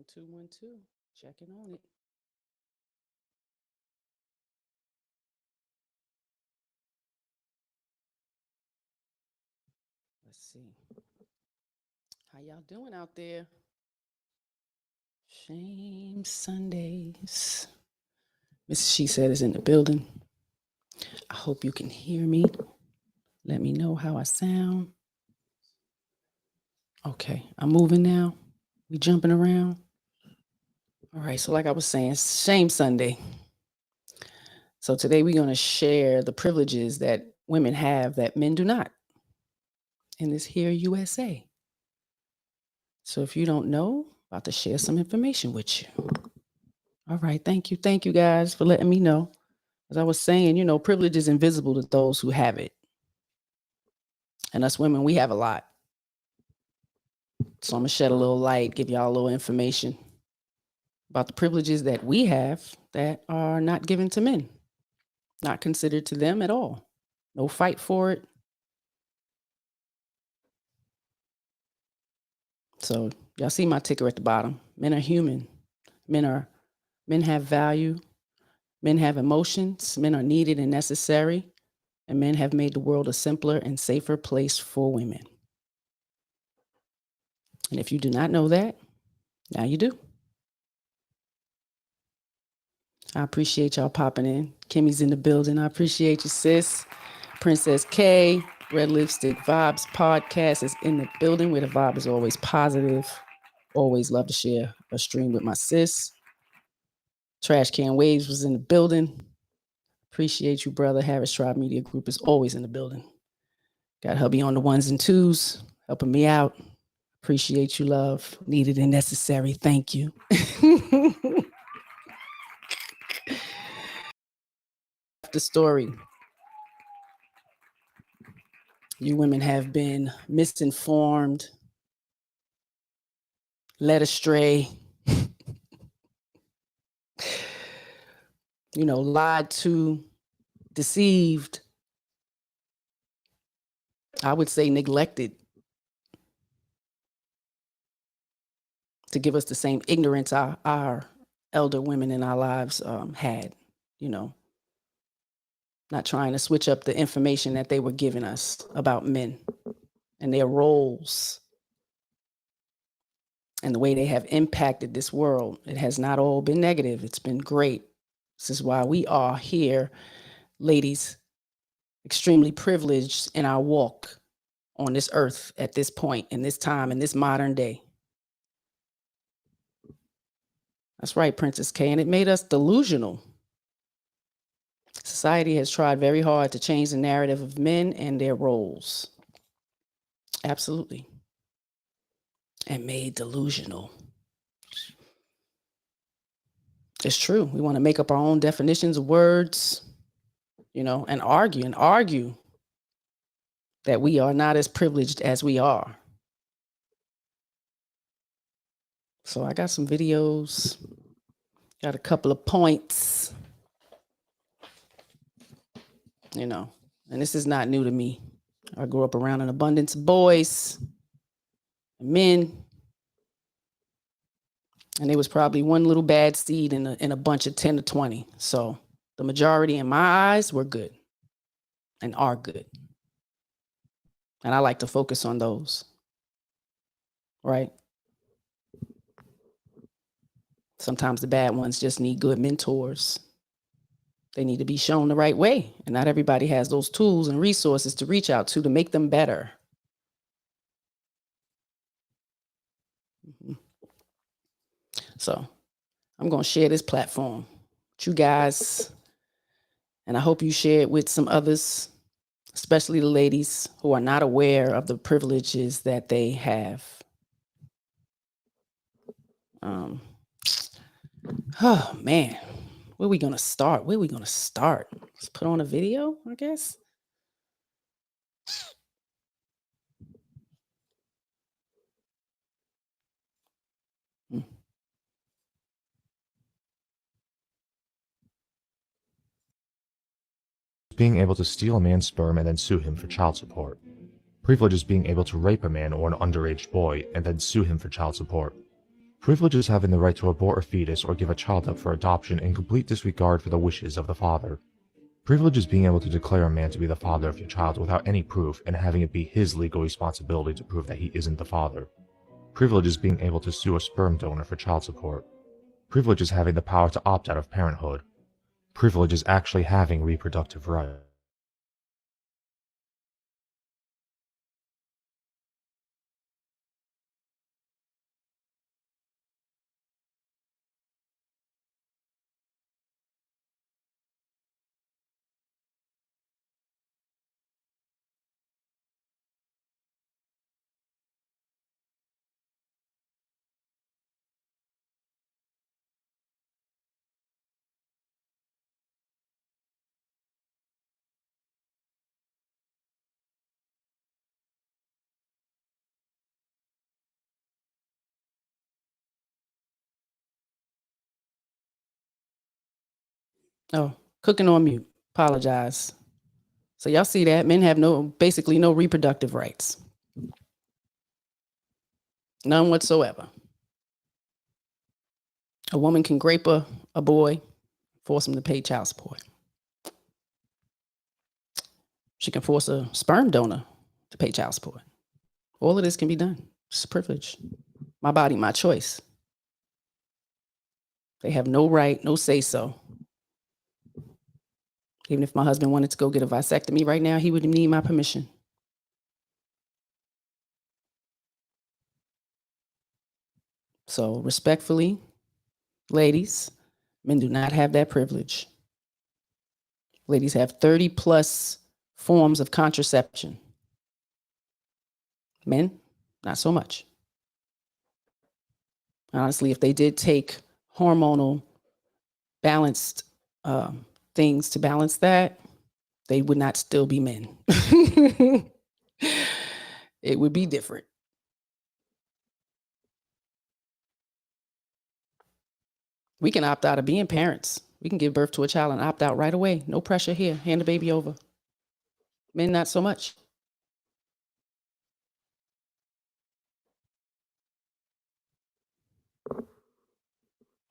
1 2 1 2. Checking on it. Let's see. How y'all doing out there? Shame Sundays. Mrs.SheSaid is in the building. I hope you can hear me. Let me know how I sound. Okay, I'm moving now. We jumping around. All right, so like I was saying, Shame Sunday. So today we're going to share the privileges that women have that men do not in this here USA. So if you don't know, I'm about to share some information with you. All right, thank you. Thank you guys for letting me know. As I was saying, privilege is invisible to those who have it. And us women, we have a lot. So I'm going to shed a little light, give y'all a little information about the privileges that we have that are not given to men, not considered to them at all. No fight for it. So y'all see my ticker at the bottom. Men are human. Men have value. Men have emotions. Men are needed and necessary. And men have made the world a simpler and safer place for women. And if you do not know that, now you do. I appreciate y'all popping in. Kimmy's in the building. I appreciate you, sis. Princess K, Red Lipstick Vibes podcast is in the building where the vibe is always positive. Always love to share a stream with my sis. Trash Can Waves was in the building. Appreciate you, brother. Harris Tribe Media Group is always in the building. Got hubby on the 1s and 2s, helping me out. Appreciate you, love. Needed and necessary. Thank you. The story. You women have been misinformed, led astray, lied to, deceived, I would say neglected, to give us the same ignorance our elder women in our lives had, not trying to switch up the information that they were giving us about men and their roles and the way they have impacted this world. It has not all been negative. It's been great. This is why we are here, ladies, extremely privileged in our walk on this earth at this point, in this time, in this modern day. That's right, Princess K. And it made us delusional. Society has tried very hard to change the narrative of men and their roles. Absolutely. And made delusional. It's true. We want to make up our own definitions of words, and argue that we are not as privileged as we are. So I got some videos, got a couple of points, and this is not new to me. I grew up around an abundance of boys and men. And there was probably one little bad seed in a bunch of 10 to 20. So the majority in my eyes were good and are good. And I like to focus on those. Right? Sometimes the bad ones just need good mentors. They need to be shown the right way. And not everybody has those tools and resources to reach out to make them better. Mm-hmm. So I'm going to share this platform with you guys. And I hope you share it with some others, especially the ladies who are not aware of the privileges that they have. Oh, man. Where are we going to start? Let's put on a video, I guess. Being able to steal a man's sperm and then sue him for child support. Privilege is being able to rape a man or an underage boy and then sue him for child support. Privilege is having the right to abort a fetus or give a child up for adoption in complete disregard for the wishes of the father. Privilege is being able to declare a man to be the father of your child without any proof and having it be his legal responsibility to prove that he isn't the father. Privilege is being able to sue a sperm donor for child support. Privilege is having the power to opt out of parenthood. Privilege is actually having reproductive rights. Oh, cooking on mute. Apologize. So y'all see that men have basically no reproductive rights. None whatsoever. A woman can grape a boy, force him to pay child support. She can force a sperm donor to pay child support. All of this can be done. It's a privilege. My body, my choice. They have no right, no say so. Even if my husband wanted to go get a vasectomy right now, he would need my permission. So respectfully, ladies, men do not have that privilege. Ladies have 30 plus forms of contraception. Men, not so much. Honestly, if they did take hormonal balanced things to balance that, they would not still be men. It would be different. We can opt out of being parents. We can give birth to a child and opt out right away. No pressure here. Hand the baby over. Men, not so much.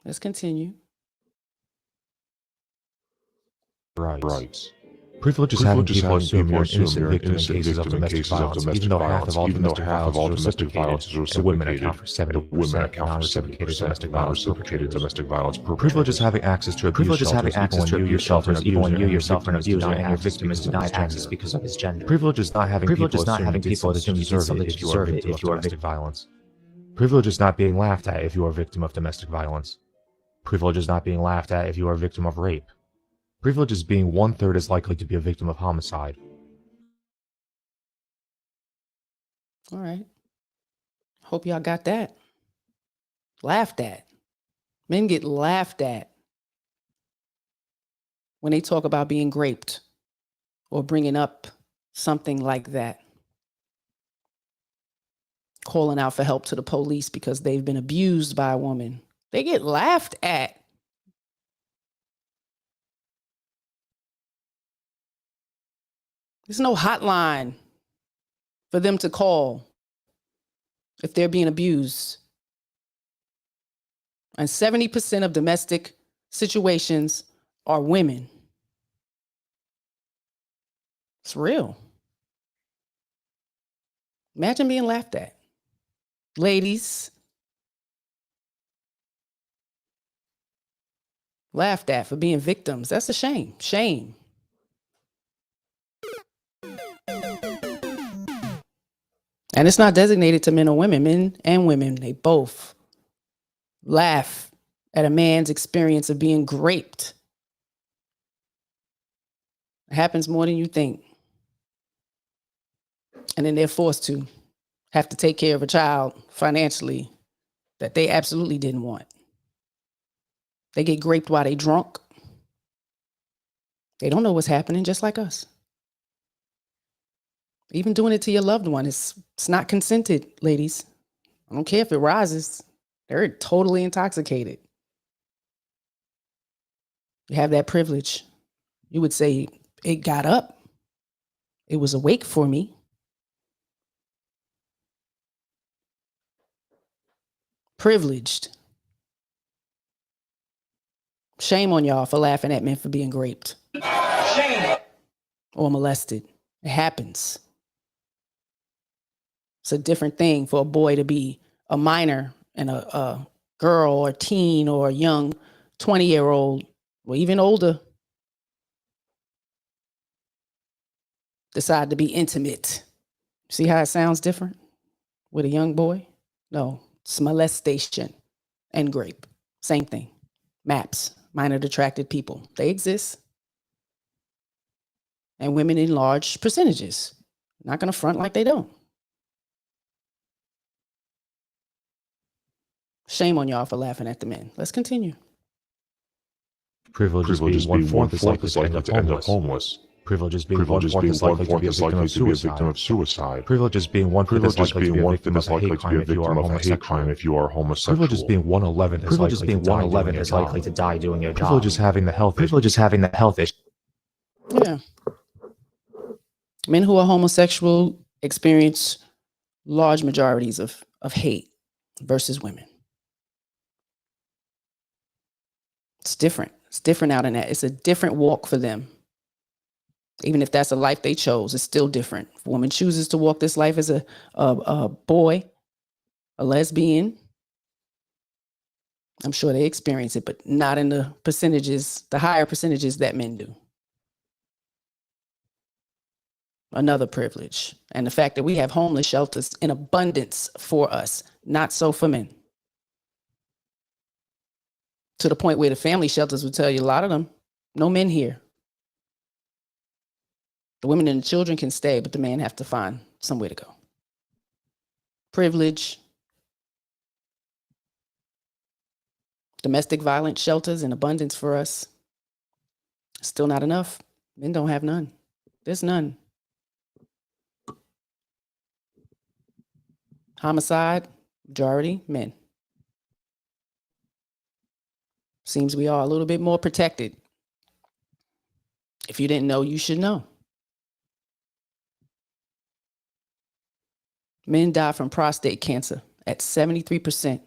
Let's continue. Rights. Privilege is having people assume you're an innocent victim in cases of domestic violence, even though half of all domestic violence is reciprocated, and women account for 70% of non-reciprocated domestic violence. Privilege is having access to abuse shelters even when you yourself are an abuser and your victim is denied access because of his gender. Privilege is not having people assume you deserve it if you are a victim of domestic violence. Privilege is not being laughed at if you are a victim of domestic violence. Privilege is not being laughed at if you are a victim of rape. Privilege is being 1/3 as likely to be a victim of homicide. All right. Hope y'all got that. Laughed at. Men get laughed at when they talk about being raped or bringing up something like that. Calling out for help to the police because they've been abused by a woman. They get laughed at. There's no hotline for them to call if they're being abused. And 70% of domestic situations are women. It's real. Imagine being laughed at. Ladies, laughed at for being victims. That's a shame. Shame. And it's not designated to men or women. Men and women, they both laugh at a man's experience of being raped. It happens more than you think. And then they're forced to have to take care of a child financially that they absolutely didn't want. They get raped while they drunk. They don't know what's happening, just like us. Even doing it to your loved one, it's not consented, ladies. I don't care if it rises. They're totally intoxicated. You have that privilege. You would say, it got up. It was awake for me. privileged. Shame on y'all for laughing at men for being raped. Shame. Or molested. It happens. It's a different thing for a boy to be a minor and a girl or teen or a young 20-year-old or even older decide to be intimate. See how it sounds different with a young boy? No, it's molestation and rape. Same thing. MAPS, minor attracted people. They exist. And women in large percentages. Not going to front like they don't. Shame on y'all for laughing at the men. Let's continue. Privileges being one-fourth is likely to end up homeless. Privileges being one-fourth is likely to be a victim of suicide. Privileges being one-fifth is likely to be a victim of a hate crime if you are homosexual. Privileges being 1/11 is likely to die doing your job. Privileges having the health issue. Yeah. Men who are homosexual experience large majorities of hate versus women. It's different. It's different out in that. It's a different walk for them. Even if that's a life they chose, it's still different. If a woman chooses to walk this life as a boy, a lesbian, I'm sure they experience it, but not in the percentages, the higher percentages that men do. Another privilege. And the fact that we have homeless shelters in abundance for us, not so for men. To the point where the family shelters will tell you, a lot of them, no men here. The women and the children can stay, but the man have to find somewhere to go. Privilege. Domestic violence shelters in abundance for us. Still not enough. Men don't have none. There's none. Homicide, majority men. Seems we are a little bit more protected. If you didn't know, you should know. Men die from prostate cancer at 73%.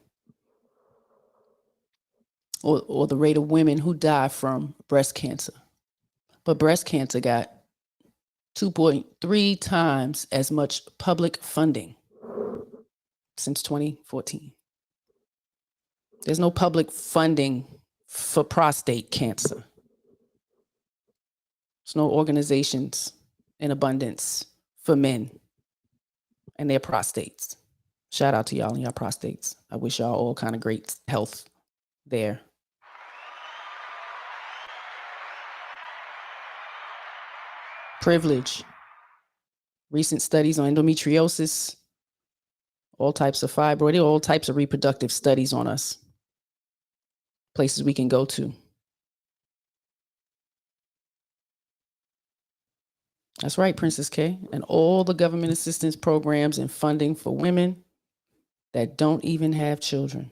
Or the rate of women who die from breast cancer. But breast cancer got 2.3 times as much public funding since 2014. There's no public funding for prostate cancer. There's no organizations in abundance for men and their prostates. Shout out to y'all and your prostates. I wish y'all all kind of great health there. Privilege. Recent studies on endometriosis, all types of fibroid, all types of reproductive studies on us. Places we can go to. That's right, Princess K. And all the government assistance programs and funding for women that don't even have children.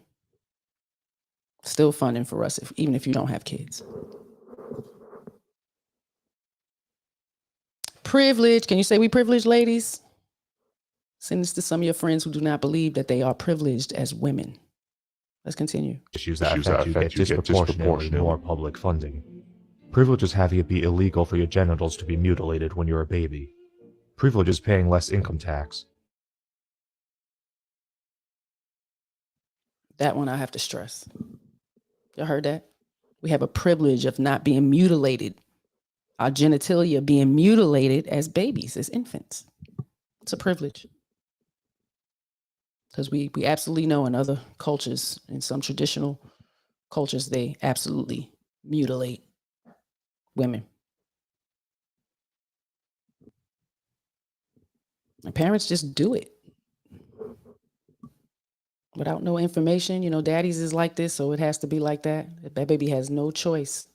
Still funding for us, even if you don't have kids. Privilege. Can you say we privileged, ladies? Send this to some of your friends who do not believe that they are privileged as women. Let's continue. Issues that affect you get disproportionately more public funding. Privileges have it be illegal for your genitals to be mutilated when you're a baby. Privileges paying less income tax. That one I have to stress. Y'all heard that? We have a privilege of not being mutilated. Our genitalia being mutilated as babies, as infants. It's a privilege. Because we absolutely know in other cultures, in some traditional cultures, they absolutely mutilate women. And parents just do it. Without no information, daddy's is like this, so it has to be like that. That baby has no choice.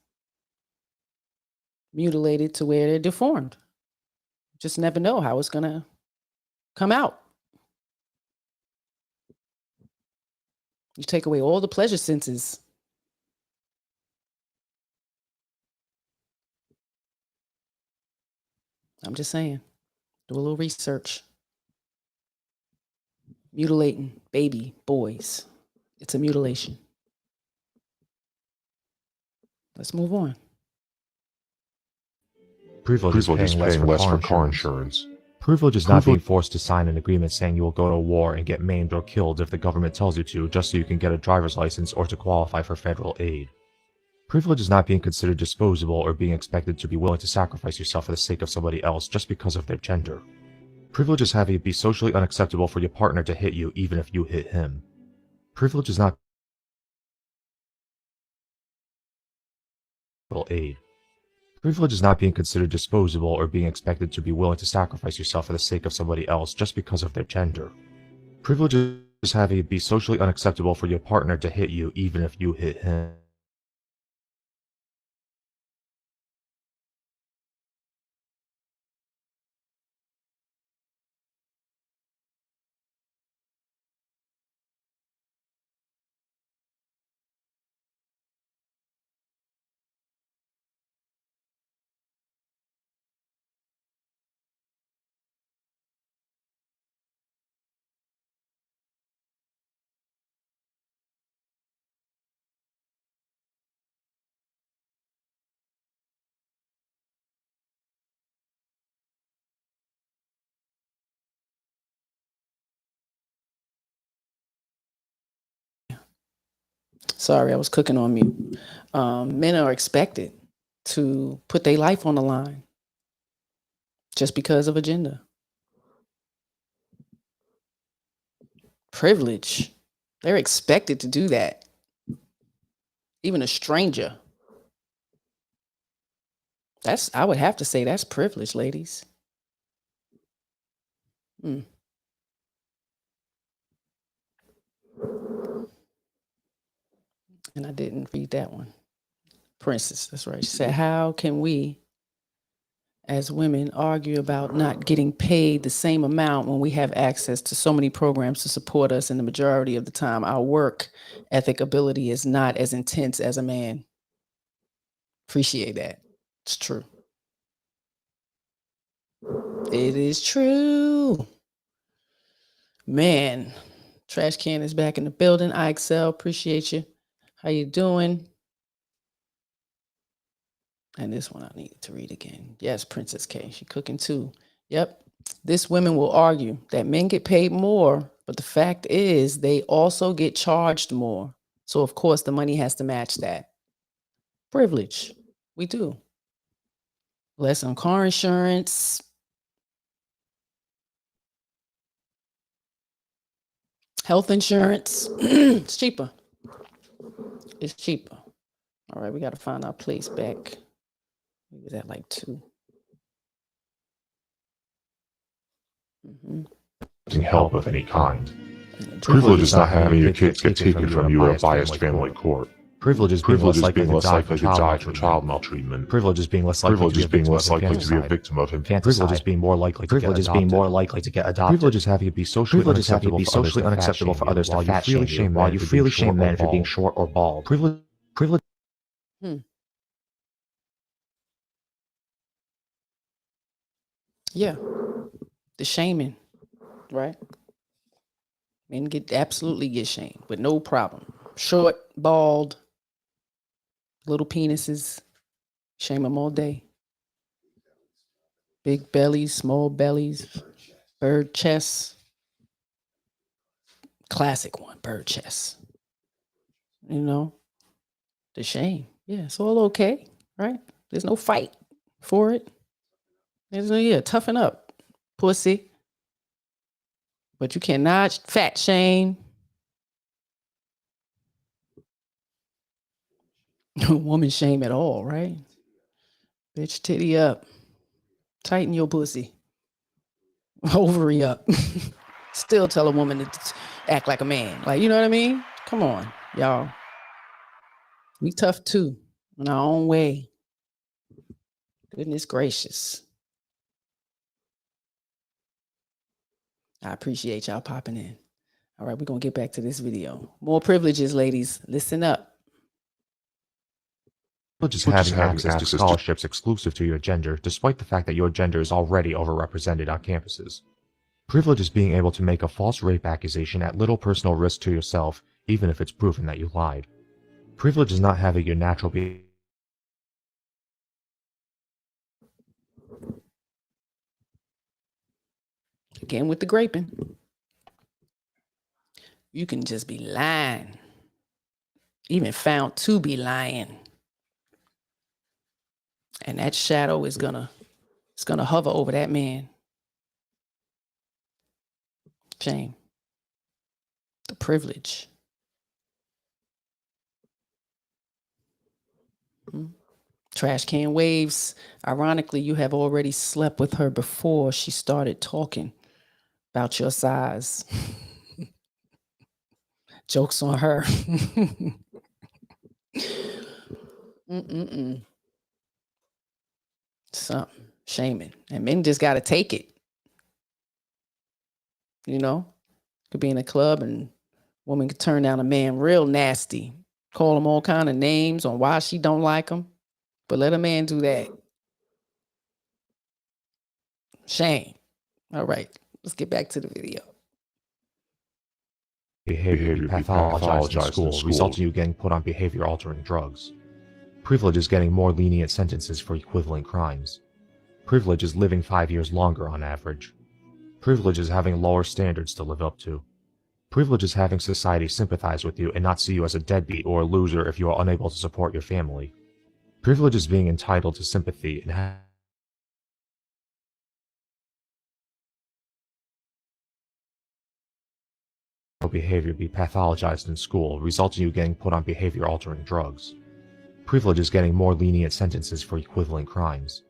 Mutilated to where they're deformed. Just never know how it's going to come out. You take away all the pleasure senses. I'm just saying, do a little research. Mutilating baby boys It's a mutilation. Let's move on. Privilege is paying less for car insurance. Privilege is not being forced to sign an agreement saying you will go to war and get maimed or killed if the government tells you to, just so you can get a driver's license or to qualify for federal aid. Privilege is not being considered disposable or being expected to be willing to sacrifice yourself for the sake of somebody else just because of their gender. Privilege is having it be socially unacceptable for your partner to hit you even if you hit him. Privilege is not aid. Privilege is not being considered disposable or being expected to be willing to sacrifice yourself for the sake of somebody else just because of their gender. Privilege is having it be socially unacceptable for your partner to hit you even if you hit him. Sorry, I was cooking on mute. Men are expected to put their life on the line just because of a gender. Privilege. They're expected to do that. Even a stranger. I would have to say that's privilege, ladies. And I didn't read that one. Princess, that's right. She said, how can we as women argue about not getting paid the same amount when we have access to so many programs to support us, and the majority of the time our work ethic ability is not as intense as a man? Appreciate that. It's true. It is true. Man, Trash Can is back in the building. I excel. Appreciate you. How you doing? And this one I needed to read again. Yes, Princess K. She cooking too. Yep. This women will argue that men get paid more, but the fact is they also get charged more. So of course the money has to match that. Privilege. We do. Less on car insurance. Health insurance. It's cheaper. It's cheaper. All right, we got to find our place back. We was at like 2. Help of any kind. Privilege is not having your kids get taken from you at a biased family court. Privilege is being less likely to die from child maltreatment. Privilege is being less likely to be a victim of infanticide. Privilege is being more likely to get adopted. Privilege is having it be socially unacceptable for others to fat shame while you freely shame men for being short or bald. Privilege. Yeah. The shaming, right? Men absolutely get shamed with no problem. Short, bald, little penises, shame them all day. Big bellies, small bellies, bird chests. Classic one, bird chest. You know, the shame. Yeah, it's all okay, right? There's no fight for it. There's no, toughen up, pussy. But you cannot fat shame. Woman shame at all, right? Bitch, titty up. Tighten your pussy. Ovary up. Still tell a woman to act like a man. Like, you know what I mean? Come on, y'all. We tough too, in our own way. Goodness gracious. I appreciate y'all popping in. All right, we're going to get back to this video. More privileges, ladies. Listen up. Privilege is having access to scholarships exclusive to your gender, despite the fact that your gender is already overrepresented on campuses. Privilege is being able to make a false rape accusation at little personal risk to yourself, even if it's proven that you lied. Privilege is not having your natural behavior. Again with the graping. You can just be lying. Even found to be lying. And that shadow is gonna hover over that man. Shame. The privilege. Trash can waves. Ironically, you have already slept with her before she started talking about your size. Joke's on her. Something. Shaming. And men just got to take it. You know? Could be in a club and woman could turn down a man real nasty. Call him all kind of names on why she don't like him. But let a man do that. Shame. All right. Let's get back to the video. Behavior be pathologized in school, resulting in you getting put on behavior-altering drugs. Privilege is getting more lenient sentences for equivalent crimes. Privilege is living 5 years longer on average. Privilege is having lower standards to live up to. Privilege is having society sympathize with you and not see you as a deadbeat or a loser if you are unable to support your family. Privilege is being entitled to sympathy and behavior be pathologized in school, resulting in you getting put on behavior-altering drugs. Privilege is getting more lenient sentences for equivalent crimes.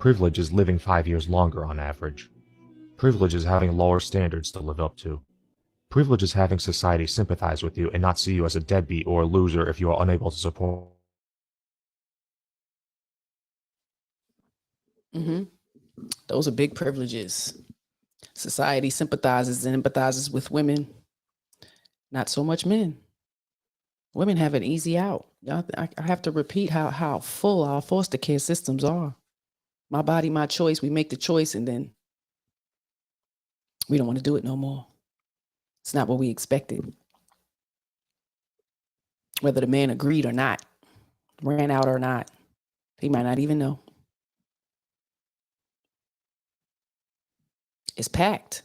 Privilege is living 5 years longer on average. Privilege is having lower standards to live up to. Privilege is having society sympathize with you and not see you as a deadbeat or a loser if you are unable to support. Those are big privileges. Society sympathizes and empathizes with women. Not so much men. Women have an easy out. I have to repeat how full our foster care systems are. My body, my choice. We make the choice and then we don't want to do it no more. It's not what we expected. Whether the man agreed or not, ran out or not, he might not even know. It's packed.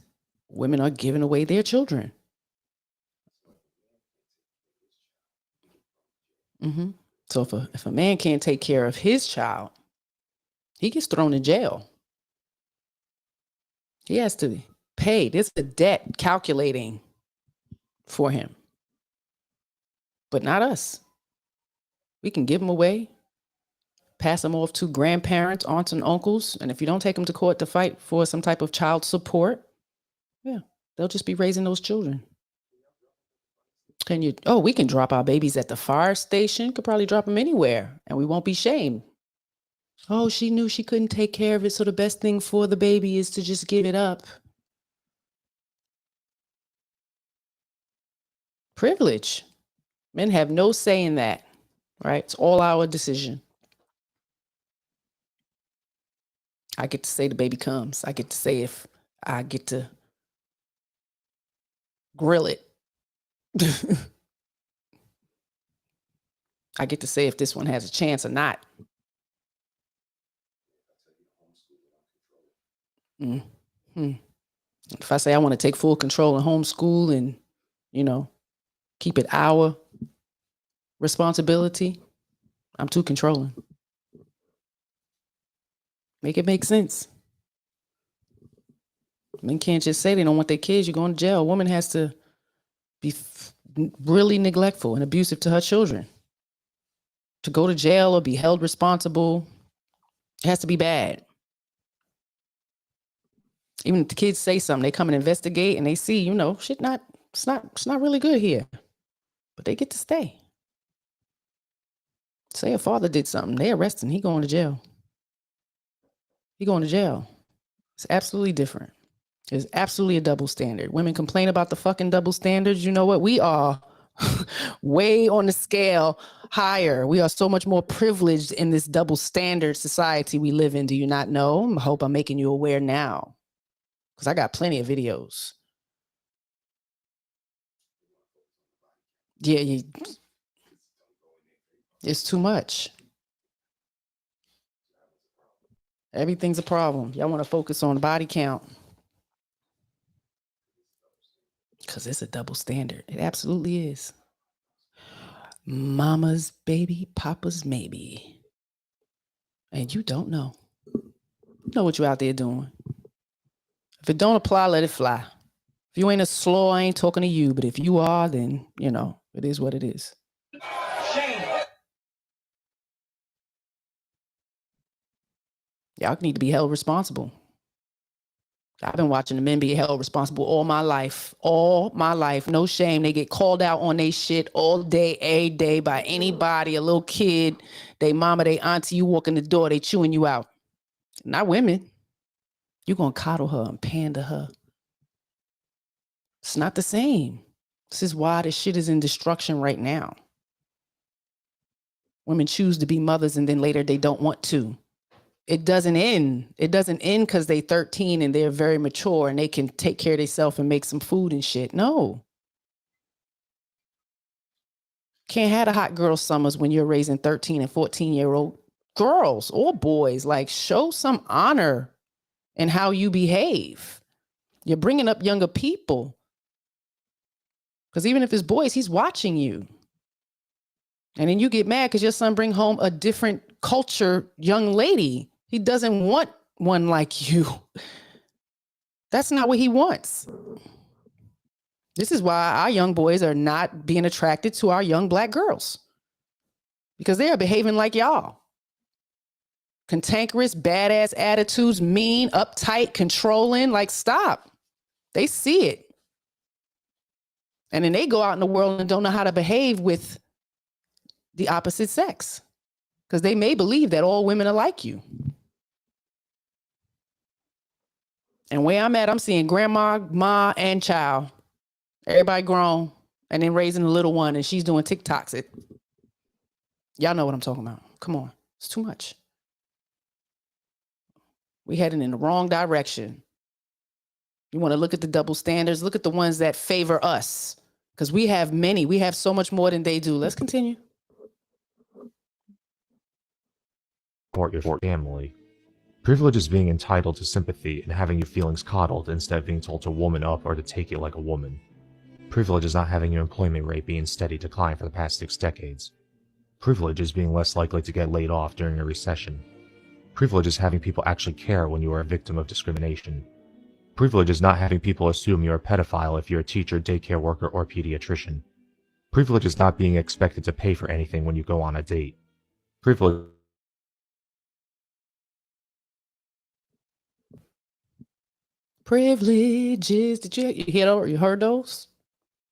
Women are giving away their children. So if a man can't take care of his child, he gets thrown in jail. He has to pay. There's a debt calculating for him. But not us. We can give them away, pass them off to grandparents, aunts and uncles. And if you don't take them to court to fight for some type of child support, they'll just be raising those children. We can drop our babies at the fire station. Could probably drop them anywhere and we won't be shamed. Oh, she knew she couldn't take care of it. So the best thing for the baby is to just give it up. Privilege. Men have no say in that, right? It's all our decision. I get to say the baby comes. I get to say if I get to grill it. I get to say if this one has a chance or not. If I say I want to take full control and homeschool and, keep it our responsibility, I'm too controlling. Make it make sense. Men can't just say they don't want their kids. You're going to jail. A woman has to be really neglectful and abusive to her children. To go to jail or be held responsible, it has to be bad. Even if the kids say something, they come and investigate and they see, it's not really good here. But they get to stay. Say a father did something, they arrest him, he going to jail. It's absolutely different. It's absolutely a double standard. Women complain about the fucking double standards. You know what? We are way on the scale higher. We are so much more privileged in this double standard society we live in. Do you not know? I hope I'm making you aware now. Because I got plenty of videos. Yeah, it's too much. Everything's a problem. Y'all want to focus on body count. Because it's a double standard. It absolutely is. Mama's baby, papa's maybe. And you don't know. You know what you're out there doing. If it don't apply, let it fly. If you ain't a slaw, I ain't talking to you. But if you are, then, you know, it is what it is. Shame. Y'all need to be held responsible. I've been watching the men be held responsible all my life. All my life. No shame. They get called out on their shit all day, every day by anybody, a little kid, they mama, they auntie, you walk in the door, they chewing you out. Not women. You're going to coddle her and pander her. It's not the same. This is why this shit is in destruction right now. Women choose to be mothers and then later they don't want to. It doesn't end. It doesn't end because they're 13 and they're very mature and they can take care of themselves and make some food and shit. No. Can't have the hot girl summers when you're raising 13 and 14-year-old girls or boys. Like, show some honor in how you behave. You're bringing up younger people. Because even if it's boys, he's watching you. And then you get mad because your son bring home a different culture young lady. He doesn't want one like you. That's not what he wants. This is why our young boys are not being attracted to our young black girls. Because they are behaving like y'all. Cantankerous, badass attitudes, mean, uptight, controlling. Like, stop. They see it. And then they go out in the world and don't know how to behave with the opposite sex. Because they may believe that all women are like you. And where I'm at, I'm seeing grandma, ma, and child. Everybody grown. And then raising a little one. And she's doing TikToks. Y'all know what I'm talking about. Come on. It's too much. We heading in the wrong direction. You want to look at the double standards? Look at the ones that favor us. Because we have many. We have so much more than they do. Let's continue. Support your family. Privilege is being entitled to sympathy and having your feelings coddled instead of being told to woman up or to take it like a woman. Privilege is not having your employment rate be in steady decline for the past 6 decades. Privilege is being less likely to get laid off during a recession. Privilege is having people actually care when you are a victim of discrimination. Privilege is not having people assume you're a pedophile if you're a teacher, daycare worker, or pediatrician. Privilege is not being expected to pay for anything when you go on a date. Privilege Privileges. Did you hear those? You heard those?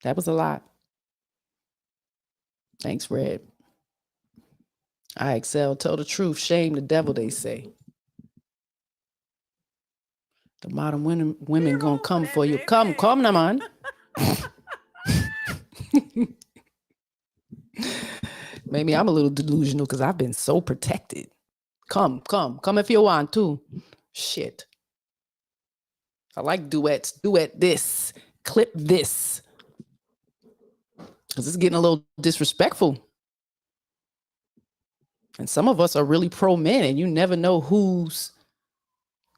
That was a lot. Thanks, Red. I excel. Tell the truth. Shame the devil, they say. The modern women gonna come for you. Come, na man. Maybe I'm a little delusional because I've been so protected. Come if you want to. Shit. I like duets. Duet this. Clip this. Because it's getting a little disrespectful. And some of us are really pro men, and you never know whose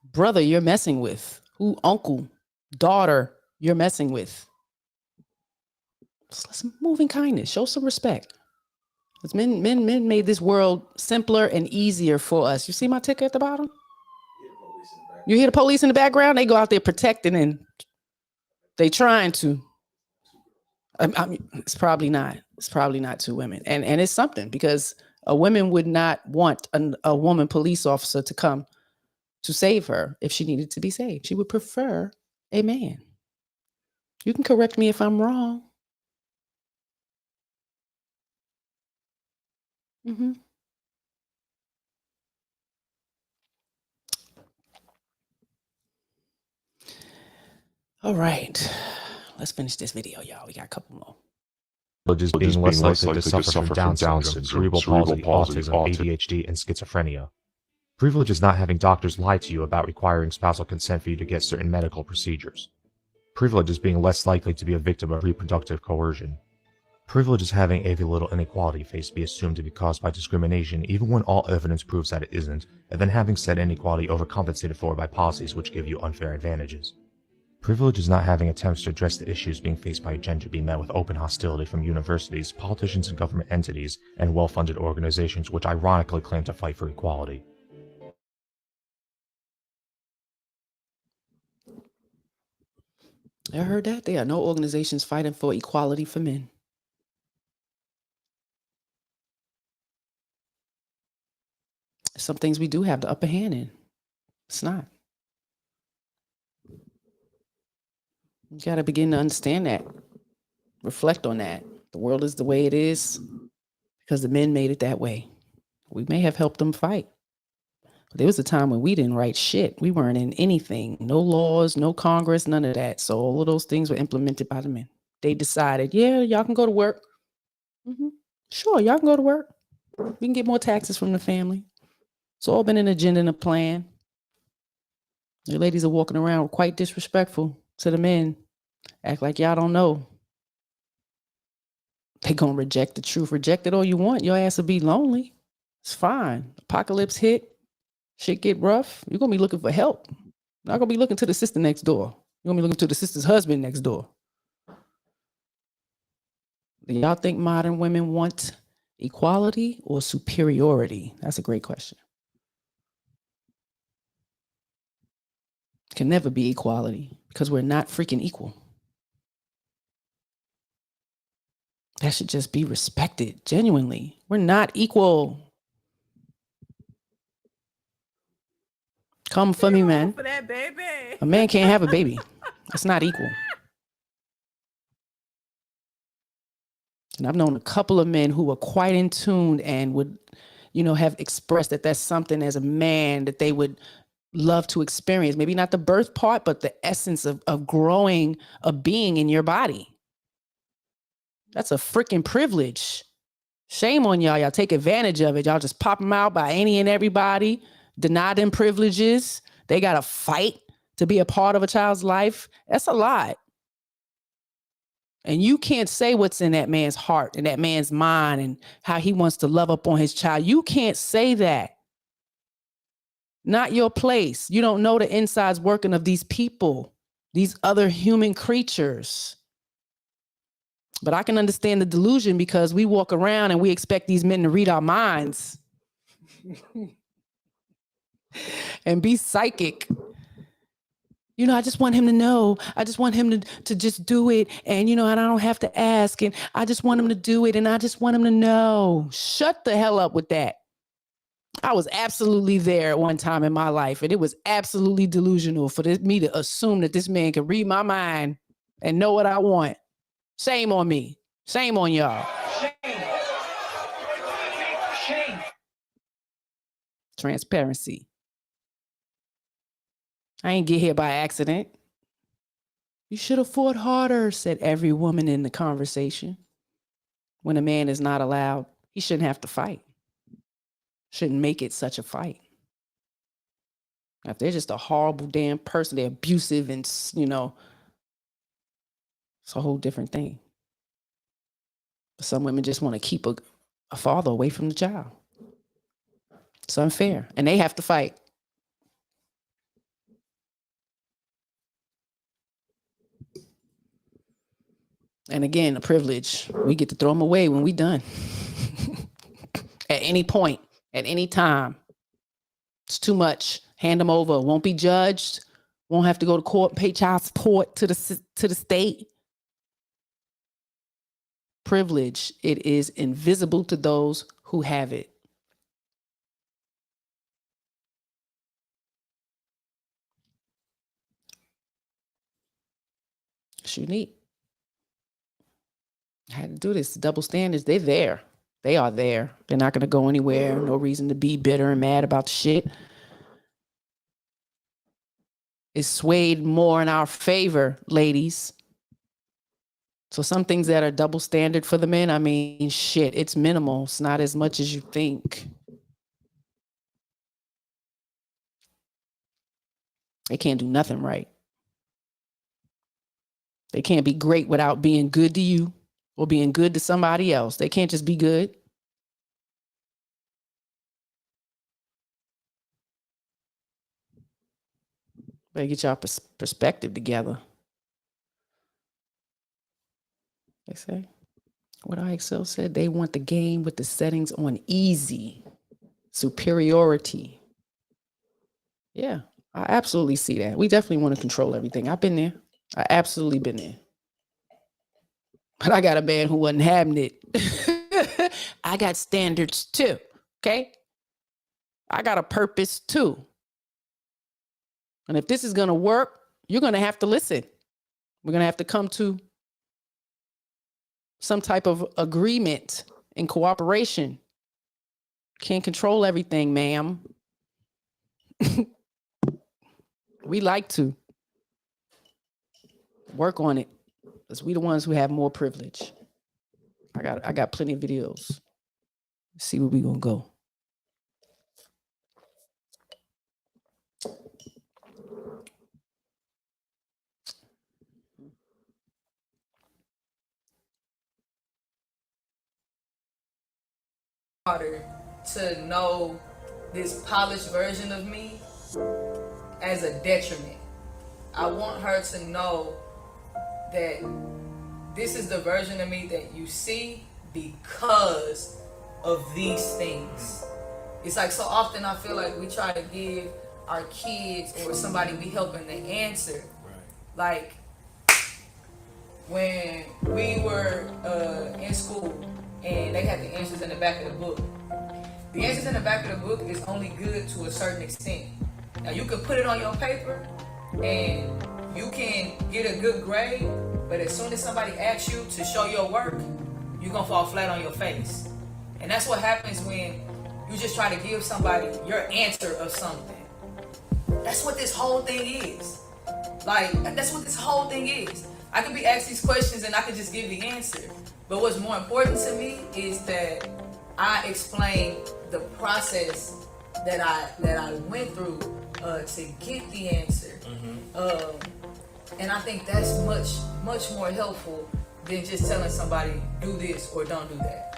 brother you're messing with, who uncle, daughter you're messing with. So let's move in kindness. Show some respect. Because men made this world simpler and easier for us. You see my ticker at the bottom? You hear the police in the background? They go out there protecting and they trying to. I mean, it's probably not. It's probably not 2 women. And it's something because a woman would not want a woman police officer to come to save her if she needed to be saved. She would prefer a man. You can correct me if I'm wrong. Mm-hmm. All right. Let's finish this video, y'all. We got a couple more. Privilege is being less likely to suffer from Down syndrome, cerebral palsy, autism, ADHD, and schizophrenia. Privilege is not having doctors lie to you about requiring spousal consent for you to get certain medical procedures. Privilege is being less likely to be a victim of reproductive coercion. Privilege is having every little inequality face be assumed to be caused by discrimination, even when all evidence proves that it isn't, and then having said inequality overcompensated for by policies which give you unfair advantages. Privilege is not having attempts to address the issues being faced by gender be met with open hostility from universities, politicians and government entities, and well-funded organizations which ironically claim to fight for equality. I heard that. There are no organizations fighting for equality for men. Some things we do have the upper hand in. It's not. You got to begin to understand that. Reflect on that. The world is the way it is because the men made it that way. We may have helped them fight. But there was a time when we didn't write shit. We weren't in anything. No laws, no Congress, none of that. So all of those things were implemented by the men. They decided, yeah, y'all can go to work. Sure, y'all can go to work. We can get more taxes from the family. It's all been an agenda and a plan. The ladies are walking around quite disrespectful to the men. Act like y'all don't know. They gonna reject the truth. Reject it all you want. Your ass will be lonely. It's fine. Apocalypse hit. Shit get rough. You're gonna be looking for help. Not gonna be looking to the sister next door. You're gonna be looking to the sister's husband next door. Do y'all think modern women want equality or superiority? That's a great question. It can never be equality because we're not freaking equal. That should just be respected, genuinely. We're not equal. Come for me, man. For that baby. A man can't have a baby. It's not equal. And I've known a couple of men who were quite in tune and would, have expressed that that's something as a man that they would love to experience. Maybe not the birth part, but the essence of growing a being in your body. That's a freaking privilege. Shame on y'all. Y'all take advantage of it. Y'all just pop them out by any and everybody, deny them privileges. They got to fight to be a part of a child's life. That's a lot. And you can't say what's in that man's heart and that man's mind and how he wants to love up on his child. You can't say that. Not your place. You don't know the insides working of these people, these other human creatures. But I can understand the delusion because we walk around and we expect these men to read our minds and be psychic. I just want him to know. I just want him to just do it. And, and I don't have to ask. And I just want him to do it. And I just want him to know. Shut the hell up with that. I was absolutely there at one time in my life. And it was absolutely delusional for me to assume that this man could read my mind and know what I want. Shame on me. Shame on y'all. Shame. Transparency. I ain't get here by accident. You should have fought harder, said every woman in the conversation. When a man is not allowed, he shouldn't have to fight. Shouldn't make it such a fight. If they're just a horrible damn person, they're abusive and, it's a whole different thing. But some women just want to keep a father away from the child. It's unfair. And they have to fight. And again, a privilege. We get to throw them away when we done. At any point, at any time. It's too much. Hand them over. Won't be judged. Won't have to go to court, pay child support to the state. Privilege. It is invisible to those who have it. It's unique. I had to do this. Double standards, they're there. They are there. They're not going to go anywhere. No reason to be bitter and mad about the shit. It's swayed more in our favor, ladies. So some things that are double standard for the men, shit, it's minimal. It's not as much as you think. They can't do nothing right. They can't be great without being good to you. or being good to somebody else. They can't just be good. Better get y'all perspective together. They say, what IXL said, they want the game with the settings on easy, superiority. Yeah, I absolutely see that. We definitely want to control everything. I've been there. I absolutely been there. But I got a man who wasn't having it. I got standards too, okay? I got a purpose too. And if this is going to work, you're going to have to listen. We're going to have to come to some type of agreement and cooperation. Can't control everything, ma'am. We like to work on it because we the ones who have more privilege. I got plenty of videos. Let's see where we gonna go. Harder to know this polished version of me as a detriment. I want her to know that this is the version of me that you see because of these things. It's like so often I feel like we try to give our kids or somebody we helping the answer. Like when we were in school and they had the answers in the back of the book. The answers in the back of the book is only good to a certain extent. Now you can put it on your paper and you can get a good grade, but as soon as somebody asks you to show your work, you're gonna fall flat on your face. And that's what happens when you just try to give somebody your answer of something. That's what this whole thing is. Like, that's what this whole thing is. I could be asked these questions and I could just give the answer. But what's more important to me is that I explain the process that I went through to get the answer. And I think that's much more helpful than just telling somebody do this or don't do that.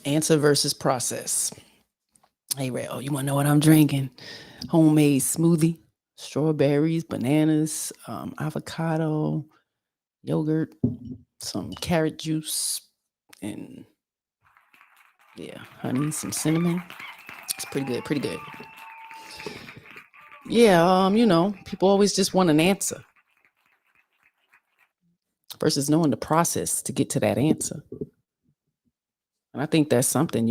Answer versus process. Hey, Ray, oh, you want to know what I'm drinking? Homemade smoothie, strawberries, bananas, avocado, yogurt, some carrot juice, and yeah, honey, some cinnamon. It's pretty good, pretty good. Yeah, people always just want an answer versus knowing the process to get to that answer. And I think that's something,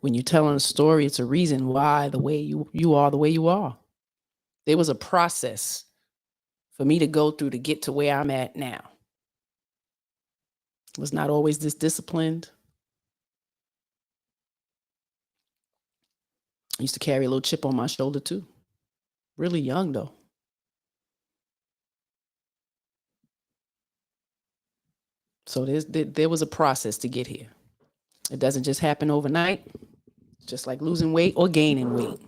when you're telling a story, it's a reason why the way you are the way you are. There was a process for me to go through to get to where I'm at now. I was not always this disciplined. I used to carry a little chip on my shoulder too. Really young though. So there was a process to get here. It doesn't just happen overnight. Just like losing weight or gaining weight.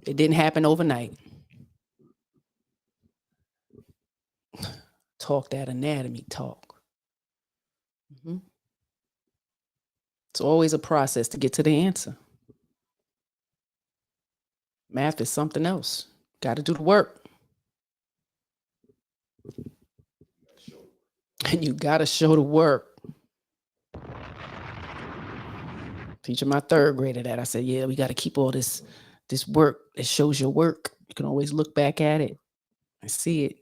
It didn't happen overnight. Talk that anatomy talk. It's always a process to get to the answer. Math is something else. Got to do the work. And you got to show the work. Teaching my third grader that, I said, yeah, we got to keep all this work that shows your work. You can always look back at it and see it.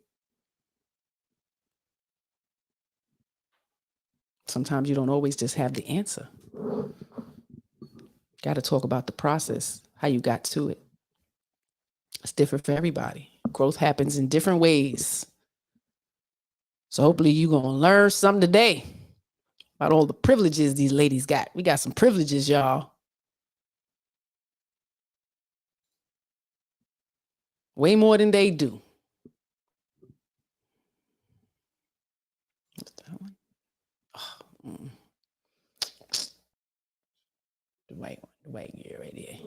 Sometimes you don't always just have the answer. Got to talk about the process, how you got to it. It's different for everybody. Growth happens in different ways. So hopefully you're going to learn something today about all the privileges these ladies got. We got some privileges, y'all. Way more than they do. What's that one? Oh, The white gear right there.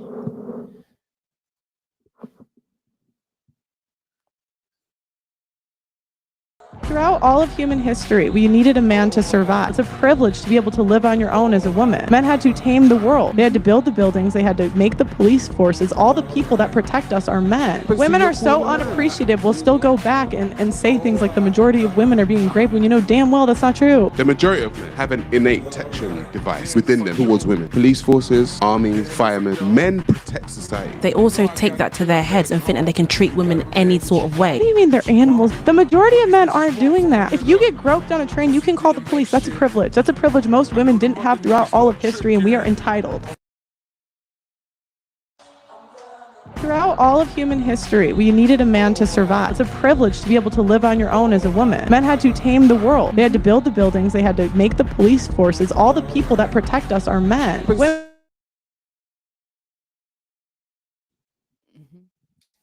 Throughout all of human history, we needed a man to survive. It's a privilege to be able to live on your own as a woman. Men had to tame the world. They had to build the buildings. They had to make the police forces. All the people that protect us are men. But women are so unappreciative. We'll still go back and say things like the majority of women are being raped when you know damn well that's not true. The majority of men have an innate protection device within them towards women. Police forces, armies, firemen. Men protect society. They also take that to their heads and think that they can treat women any sort of way. What do you mean they're animals? The majority of men aren't doing that. If you get groped on a train, you can call the police. That's a privilege. That's a privilege most women didn't have throughout all of history, and we are entitled. Throughout all of human history, we needed a man to survive. It's a privilege to be able to live on your own as a woman. Men had to tame the world. They had to build the buildings. They had to make the police forces. All the people that protect us are men.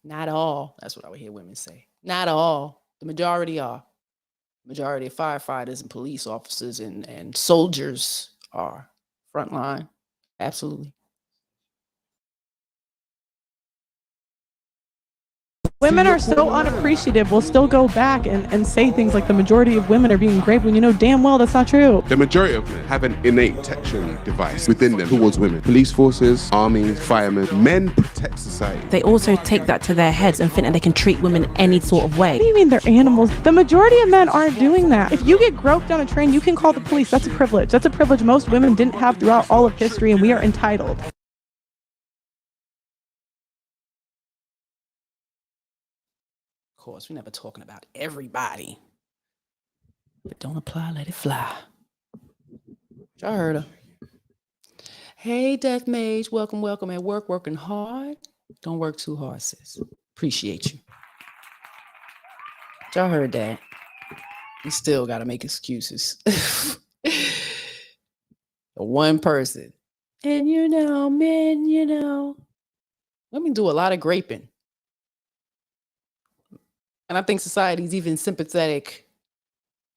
Not all. That's what I would hear women say. Not all. The majority are. Majority of firefighters and police officers and soldiers are frontline. Absolutely. Women are so unappreciative. We'll still go back and say things like the majority of women are being raped when you know damn well that's not true. The majority of men have an innate protection device within them towards women. Police forces, armies, firemen. Men protect society. They also take that to their heads and think that they can treat women any sort of way. What do you mean they're animals? The majority of men aren't doing that. If you get groped on a train, you can call the police. That's a privilege. That's a privilege most women didn't have throughout all of history, and we are entitled. Of course, we're never talking about everybody. But don't apply, let it fly. Y'all heard her. Hey, Death Mage. Welcome, welcome. At work, working hard. Don't work too hard, sis. Appreciate you. Y'all heard that. You still got to make excuses. One person. And men, women do a lot of graping. And I think society's even sympathetic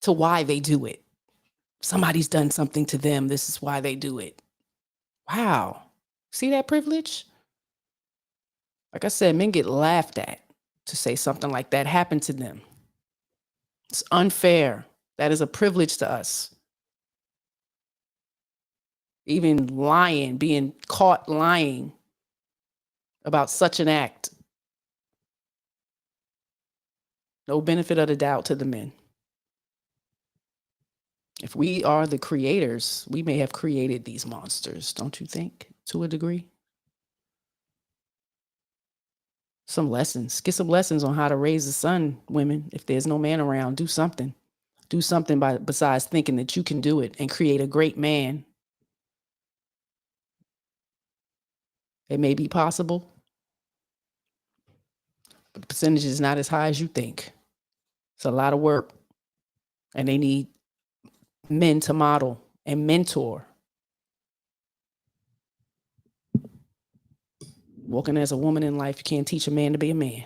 to why they do it. Somebody's done something to them. This is why they do it. Wow. See that privilege? Like I said, men get laughed at to say something like that happened to them. It's unfair. That is a privilege to us. Even lying, being caught lying about such an act. No benefit of the doubt to the men. If we are the creators, we may have created these monsters, don't you think, to a degree? Some lessons. Get some lessons on how to raise a son, women. If there's no man around, do something. Do something besides thinking that you can do it and create a great man. It may be possible, but the percentage is not as high as you think. It's a lot of work, and they need men to model and mentor. Walking as a woman in life, you can't teach a man to be a man.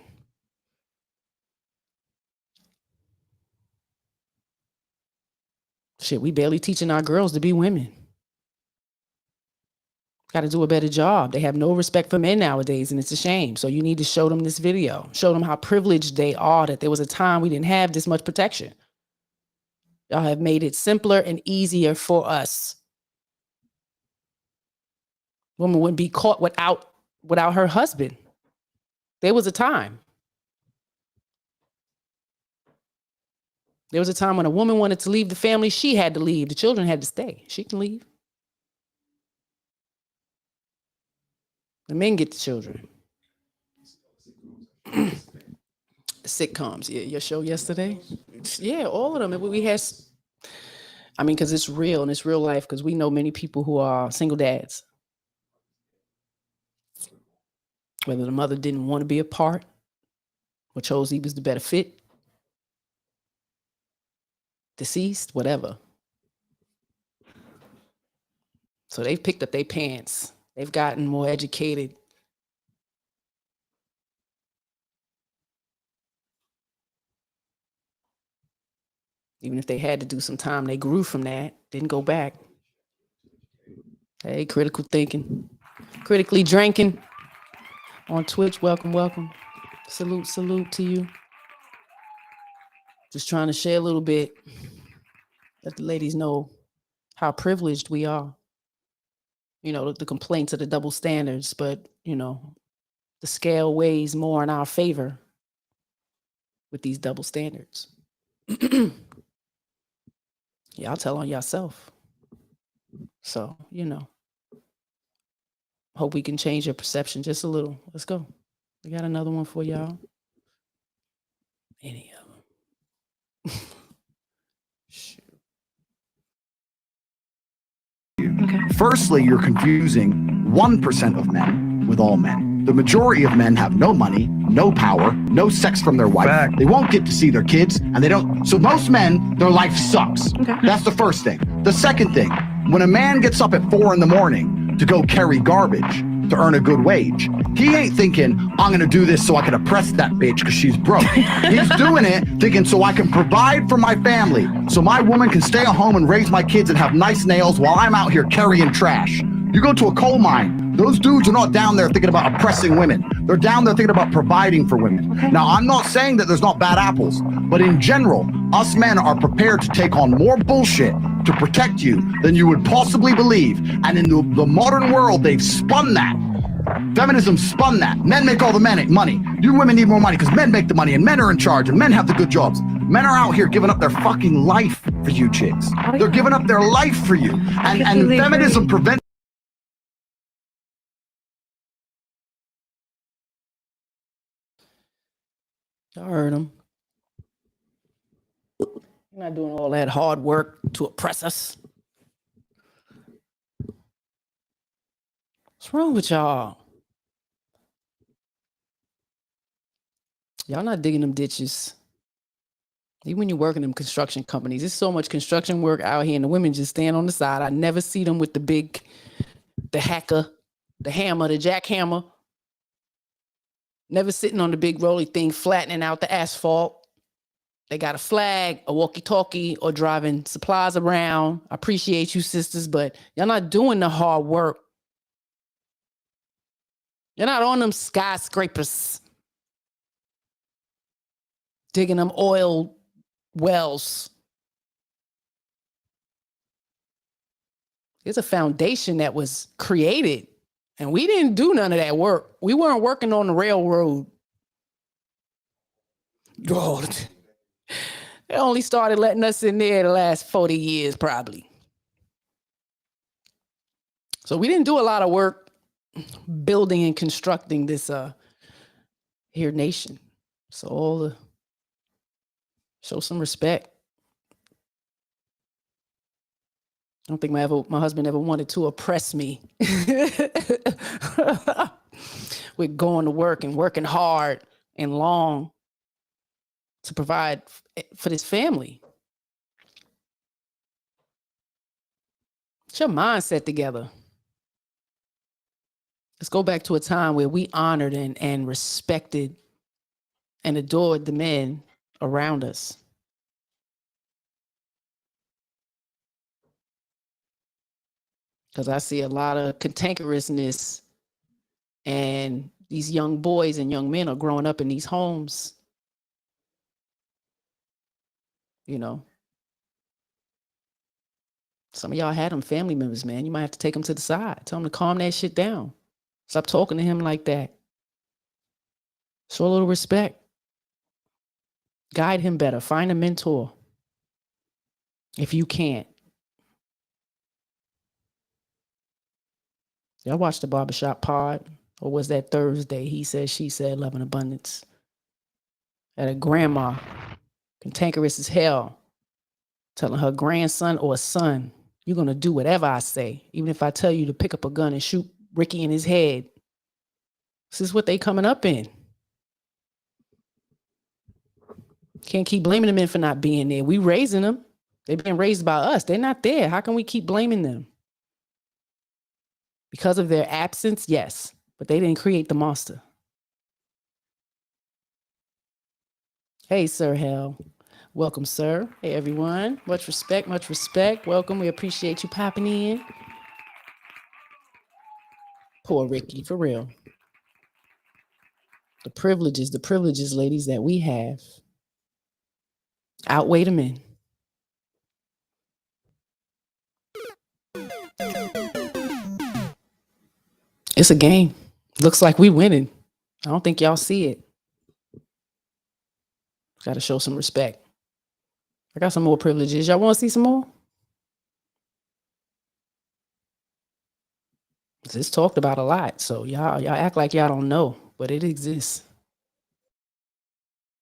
Shit, we barely teaching our girls to be women. Got to do a better job. They have no respect for men nowadays, and it's a shame. So you need to show them this video. Show them how privileged they are, that there was a time we didn't have this much protection. Y'all have made it simpler and easier for us. Woman wouldn't be caught without her husband. There was a time. There was a time when a woman wanted to leave the family, she had to leave. The children had to stay. She can leave. The men get the children. Sitcoms. Yeah, your show yesterday? Yeah, all of them. We had, because it's real and it's real life, because we know many people who are single dads. Whether the mother didn't want to be a part or chose he was the better fit, deceased, whatever. So they've picked up their pants. They've gotten more educated. Even if they had to do some time, they grew from that, didn't go back. Hey, critical thinking, critically drinking on Twitch. Welcome. Salute to you. Just trying to share a little bit. Let the ladies know how privileged we are. The complaints of the double standards, but, the scale weighs more in our favor with these double standards. Y'all tell on yourself. So, hope we can change your perception just a little. Let's go. We got another one for y'all. Any of them. Shoot. Firstly, you're confusing 1% of men with all men. The majority of men have no money, no power, no sex from their wife. Fact. They won't get to see their kids, and they don't. So most men, their life sucks. Okay. That's the first thing. The second thing, when a man gets up at 4 a.m. to go carry garbage to earn a good wage, he ain't thinking, I'm gonna do this so I can oppress that bitch because she's broke. He's doing it thinking so I can provide for my family, so my woman can stay at home and raise my kids and have nice nails while I'm out here carrying trash. You go to a coal mine, those dudes are not down there thinking about oppressing women. They're down there thinking about providing for women. Now, I'm not saying that there's not bad apples, but in general, us men are prepared to take on more bullshit to protect you than you would possibly believe. And in the modern world, they've spun that. Feminism spun that. Men make all the money. You women need more money because men make the money and men are in charge and men have the good jobs. Men are out here giving up their fucking life for you chicks. They're giving up their life for you. And feminism prevents. Y'all heard him. You're not doing all that hard work to oppress us. What's wrong with y'all? Y'all not digging them ditches. Even when you work in them construction companies, there's so much construction work out here and the women just stand on the side. I never see them with the hacker, the hammer, the jackhammer. Never sitting on the big rolly thing, flattening out the asphalt. They got a flag, a walkie-talkie, or driving supplies around. I appreciate you, sisters, but y'all not doing the hard work. You're not on them skyscrapers, digging them oil wells. There's a foundation that was created, and we didn't do none of that work. We weren't working on the railroad. Oh, they only started letting us in there the last 40 years, probably. So we didn't do a lot of work building and constructing this here nation. So show some respect. I don't think my husband ever wanted to oppress me with going to work and working hard and long to provide for this family. Get your mindset together. Let's go back to a time where we honored and respected and adored the men around us. Because I see a lot of cantankerousness, and these young boys and young men are growing up in these homes. You know, some of y'all had them family members, man. You might have to take them to the side. Tell them to calm that shit down. Stop talking to him like that. Show a little respect. Guide him better. Find a mentor if you can't. Y'all watched the Barbershop Pod? Or was that Thursday? He said, she said, love and abundance. Had a grandma, cantankerous as hell, telling her grandson or son, you're going to do whatever I say. Even if I tell you to pick up a gun and shoot Ricky in his head. This is what they coming up in. Can't keep blaming the men for not being there. We raising them. They've been raised by us. They're not there. How can we keep blaming them? Because of their absence, yes, but they didn't create the monster. Hey, Sir Hell. Welcome, sir. Hey, everyone. Much respect, much respect. Welcome. We appreciate you popping in. Poor Ricky, for real. The privileges, ladies, that we have outweigh the men. It's a game. Looks like we winning. I don't think y'all see it. Got to show some respect. I got some more privileges. Y'all want to see some more? It's talked about a lot, so y'all act like y'all don't know, but it exists.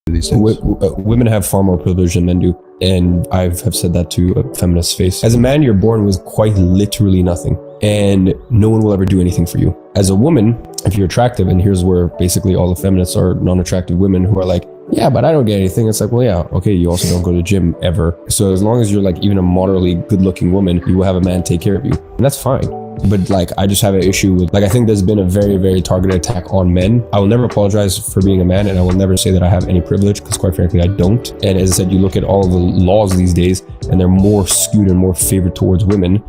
Women have far more privilege than men do, and I have said that to a feminist face. As a man, you're born with quite literally nothing, and no one will ever do anything for you. As a woman, if you're attractive, and here's where basically all the feminists are non-attractive women who are like, yeah, but I don't get anything. It's like, well, yeah, okay, you also don't go to the gym ever. So as long as you're like even a moderately good-looking woman, you will have a man take care of you, and that's fine. But like, I just have an issue with, like, I think there's been a very, very targeted attack on men. I will never apologize for being a man, and I will never say that I have any privilege, because quite frankly, I don't. And as I said, you look at all of the laws these days, and they're more skewed and more favored towards women.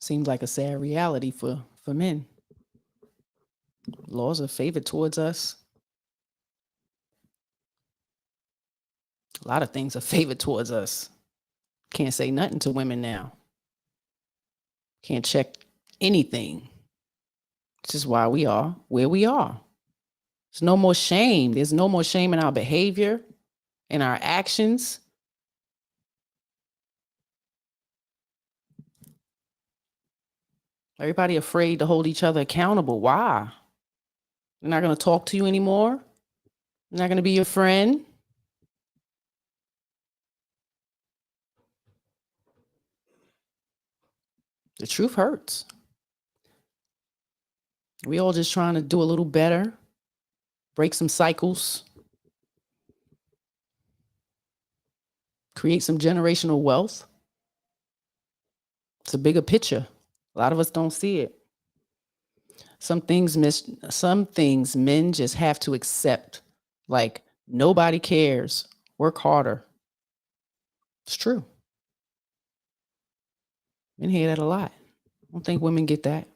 Seems like a sad reality for men. Laws are favored towards us. A lot of things are favored towards us. Can't say nothing to women now. Can't check anything. This is why we are where we are. There's no more shame. There's no more shame in our behavior, in our actions. Everybody afraid to hold each other accountable. Why? They're not going to talk to you anymore. They're not going to be your friend. The truth hurts. We all just trying to do a little better, break some cycles, create some generational wealth. It's a bigger picture. A lot of us don't see it. Some things men just have to accept, like nobody cares. Work harder. It's true. Men hear that a lot. I don't think women get that.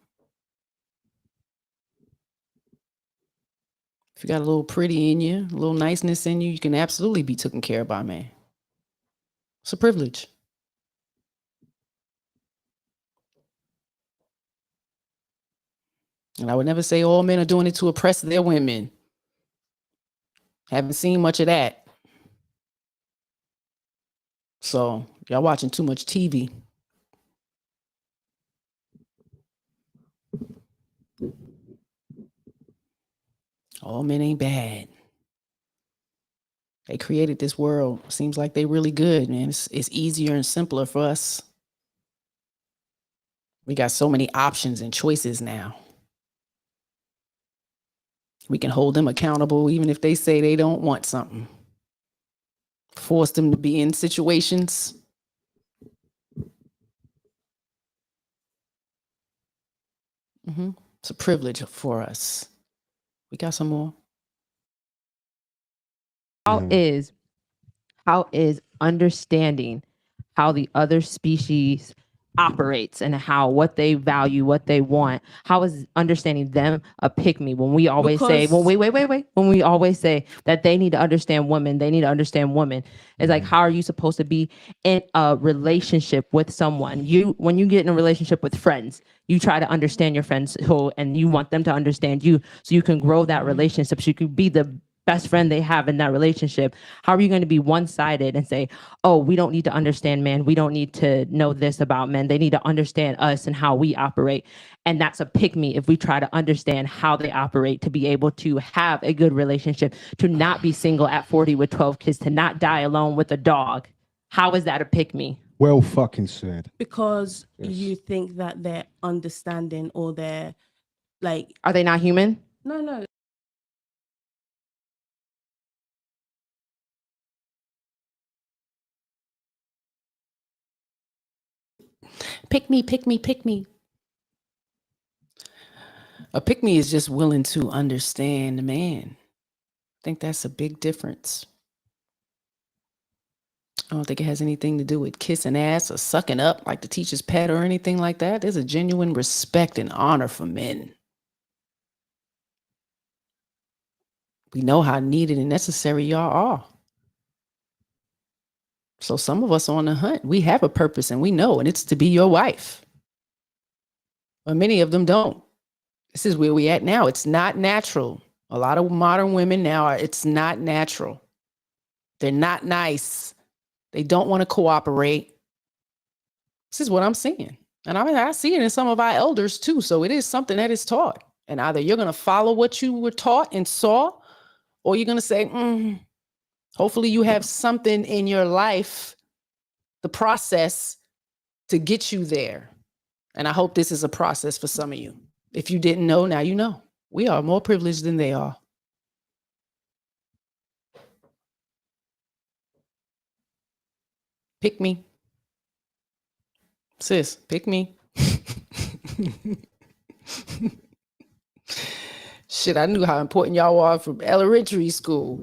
If you got a little pretty in you, a little niceness in you, you can absolutely be taken care of by a man. It's a privilege. And I would never say all men are doing it to oppress their women. Haven't seen much of that. So y'all watching too much TV. All men ain't bad. They created this world. Seems like they really good, man. It's easier and simpler for us. We got so many options and choices now. We can hold them accountable even if they say they don't want something. Force them to be in situations. It's a privilege for us. We got some more. How is understanding how the other species operates and what they value, what they want? How is understanding them a pick me when we always say, well, wait. When we always say that they need to understand women, it's like, how are you supposed to be in a relationship with someone? When you get in a relationship with friends, you try to understand your friends and you want them to understand you so you can grow that relationship, so you can be the best friend they have in that relationship. How are you going to be one-sided and say, oh, we don't need to understand men, we don't need to know this about men, they need to understand us and how we operate? And that's a pick me if we try to understand how they operate, to be able to have a good relationship, to not be single at 40 with 12 kids, to not die alone with a dog. How is that a pick me? Well fucking said. Because you think that they're understanding, or they're like, are they not human? No. Pick me. A pick me is just willing to understand the man. I think that's a big difference. I don't think it has anything to do with kissing ass or sucking up like the teacher's pet or anything like that. There's a genuine respect and honor for men. We know how needed and necessary y'all are. So some of us on the hunt, we have a purpose and we know, and it's to be your wife. But many of them don't. This is where we at now. It's not natural. A lot of modern women now, it's not natural. They're not nice. They don't want to cooperate. This is what I'm seeing. And I see it in some of our elders too. So it is something that is taught. And either you're going to follow what you were taught and saw, or you're going to say, hopefully you have something in your life, the process to get you there. And I hope this is a process for some of you. If you didn't know, now you know. We are more privileged than they are. Pick me. Sis, pick me. Shit, I knew how important y'all are from elementary school.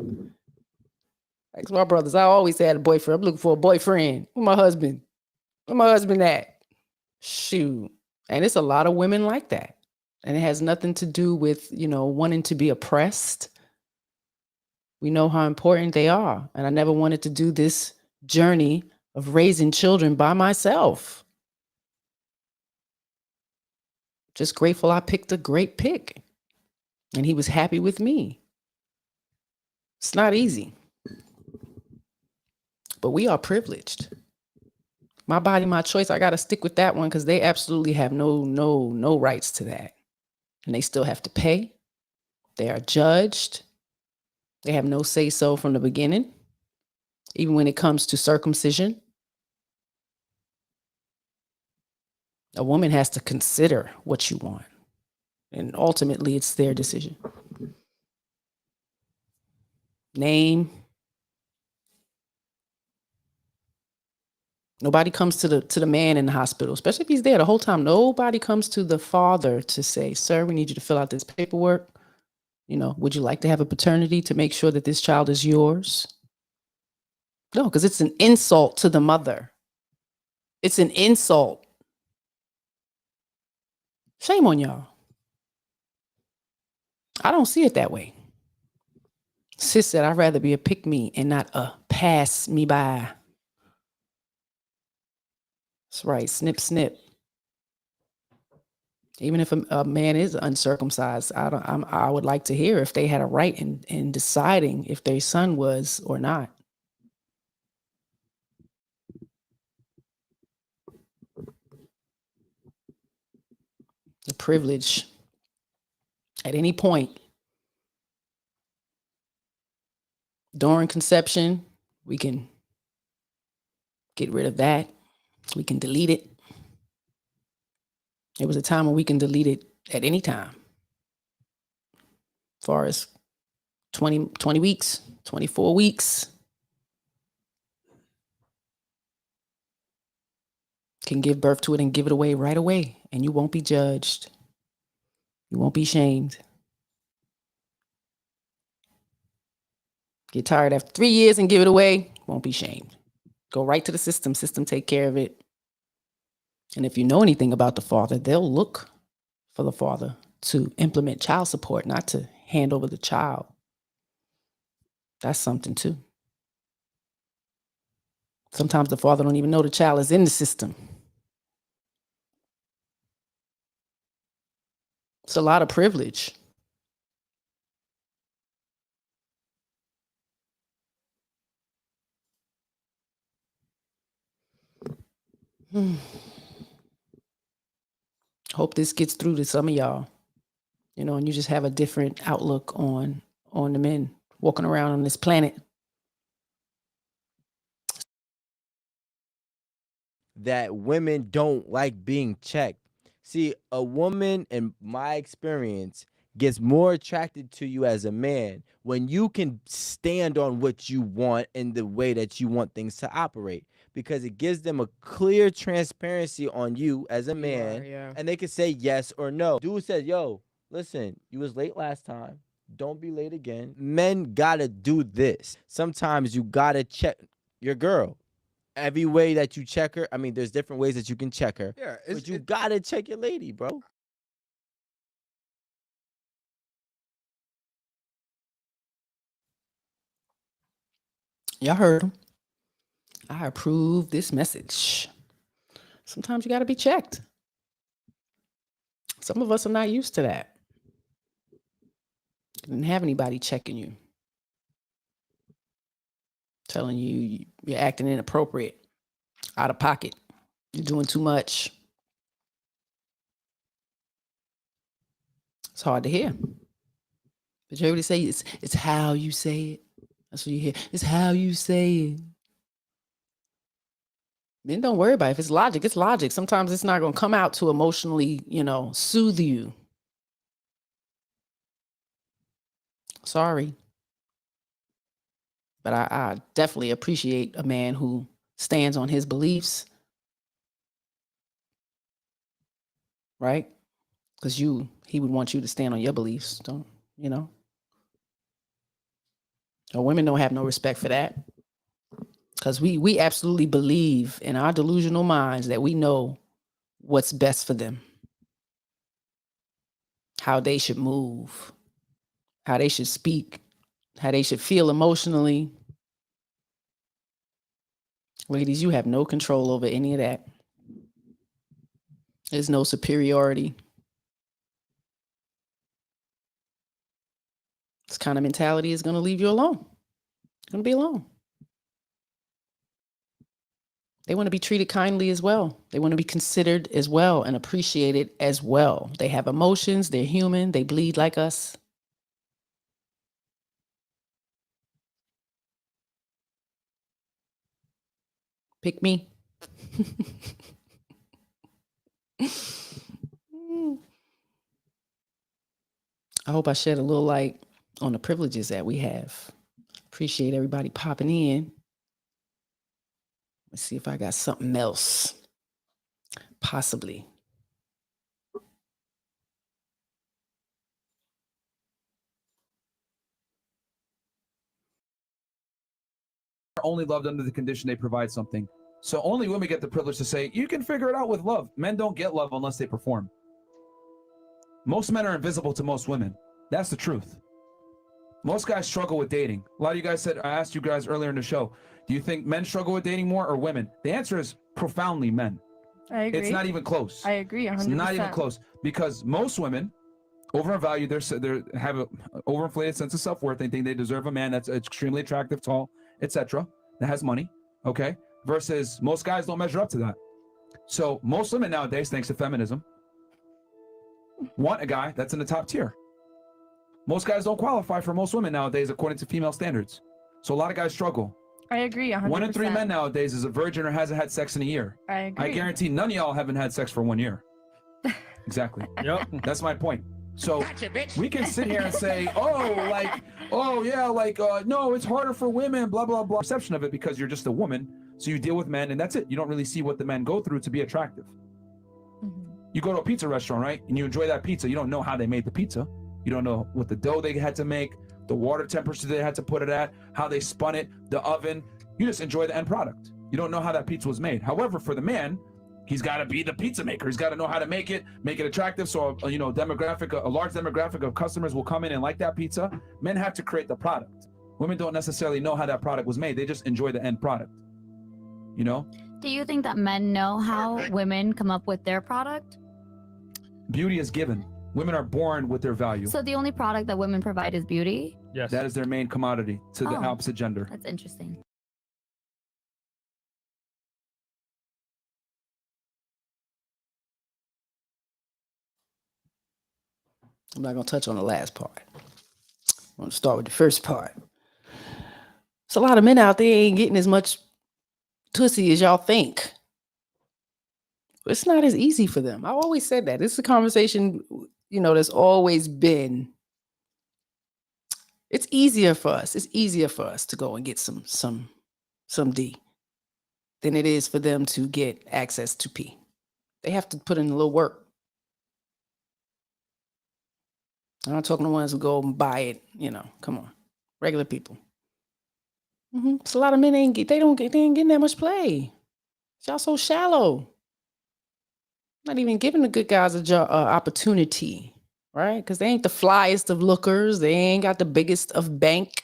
Like my brothers, I always had a boyfriend. I'm looking for a boyfriend. Where's my husband? Where's my husband at? Shoot. And it's a lot of women like that. And it has nothing to do with, wanting to be oppressed. We know how important they are. And I never wanted to do this journey of raising children by myself. Just grateful I picked a great pick. And he was happy with me. It's not easy. But we are privileged. My body, my choice. I got to stick with that one because they absolutely have no rights to that. And they still have to pay. They are judged. They have no say so from the beginning. Even when it comes to circumcision. A woman has to consider what you want. And ultimately, it's their decision. Name. Nobody comes to the man in the hospital, especially if he's there the whole time. Nobody comes to the father to say, sir, we need you to fill out this paperwork. Would you like to have a paternity to make sure that this child is yours? No, because it's an insult to the mother. It's an insult. Shame on y'all. I don't see it that way. Sis said, I'd rather be a pick me and not a pass me by. That's right. Snip, snip. Even if a man is uncircumcised, I would like to hear if they had a right in deciding if their son was or not. The privilege at any point during conception, we can get rid of that. We can delete it. There was a time when we can delete it at any time. As far as 20 weeks, 24 weeks. Can give birth to it and give it away right away. And you won't be judged. You won't be shamed. Get tired after 3 years and give it away. Won't be shamed. Go right to the system. System take care of it. And if you know anything about the father, they'll look for the father to implement child support, not to hand over the child. That's something too. Sometimes the father don't even know the child is in the system. It's a lot of privilege. Hope this gets through to some of y'all, and you just have a different outlook on the men walking around on this planet. That women don't like being checked. See, a woman, in my experience, gets more attracted to you as a man when you can stand on what you want and the way that you want things to operate, because it gives them a clear transparency on you as a man, and they can say yes or no. Dude said, yo, listen, you was late last time. Don't be late again. Men gotta do this. Sometimes you gotta check your girl. every way that you check her, I mean, there's different ways that you can check her. Yeah, But you gotta check your lady, bro. Y'all heard him. I approve this message. Sometimes you got to be checked. Some of us are not used to that. You didn't have anybody checking you, telling you you're acting inappropriate, out of pocket, you're doing too much. It's hard to hear. But you heard say it's how you say it. That's what you hear. It's how you say it. Men don't worry about it. If it's logic, it's logic. Sometimes it's not going to come out to emotionally, soothe you. Sorry. But I definitely appreciate a man who stands on his beliefs. Right? Because he would want you to stand on your beliefs. Don't, Or women don't have no respect for that. Because we absolutely believe in our delusional minds that we know what's best for them. How they should move. How they should speak. How they should feel emotionally. Ladies, you have no control over any of that. There's no superiority. This kind of mentality is going to leave you alone. It's going to be alone. They want to be treated kindly as well. They want to be considered as well and appreciated as well. They have emotions. They're human. They bleed like us. Pick me. I hope I shed a little light on the privileges that we have. Appreciate everybody popping in. Let's see if I got something else. Possibly. Only loved under the condition they provide something. So only women get the privilege to say, you can figure it out with love. Men don't get love unless they perform. Most men are invisible to most women. That's the truth. Most guys struggle with dating. A lot of you guys said, I asked you guys earlier in the show, do you think men struggle with dating more or women? The answer is profoundly men. I agree. It's not even close. I agree 100%. It's not even close because most women overvalue they have an overinflated sense of self-worth. They think they deserve a man that's extremely attractive, tall, etc., that has money, okay? Versus most guys don't measure up to that. So most women nowadays, thanks to feminism, want a guy that's in the top tier. Most guys don't qualify for most women nowadays according to female standards. So a lot of guys struggle. I agree 100%. 1 in 3 men nowadays is a virgin or hasn't had sex in a year. I agree. I guarantee none of y'all haven't had sex for 1 year. Exactly. Yep. That's my point. So we can sit here and say, no, it's harder for women, blah, blah, blah. Perception of it because you're just a woman. So you deal with men and that's it. You don't really see what the men go through to be attractive. Mm-hmm. You go to a pizza restaurant, right? And you enjoy that pizza. You don't know how they made the pizza. You don't know what the dough they had to make, the water temperature they had to put it at, how they spun it, the oven. You just enjoy the end product. You don't know how that pizza was made. However, for the man, he's got to be the pizza maker. He's got to know how to make it attractive. So, a large demographic of customers will come in and like that pizza. Men have to create the product. Women don't necessarily know how that product was made. They just enjoy the end product. Do you think that men know how women come up with their product? Beauty is given. Women are born with their value. So the only product that women provide is beauty? Yes. That is their main commodity to the opposite gender. That's interesting. I'm not going to touch on the last part. I'm going to start with the first part. There's a lot of men out there ain't getting as much pussy as y'all think. It's not as easy for them. I always said that. It's a conversation, there's always been. It's easier for us. It's easier for us to go and get some D than it is for them to get access to P. They have to put in a little work. I'm not talking to ones who go and buy it, come on. Regular people. So a lot of men they ain't getting that much play. Y'all so shallow. Not even giving the good guys a job, opportunity, right? Because they ain't the flyest of lookers. They ain't got the biggest of bank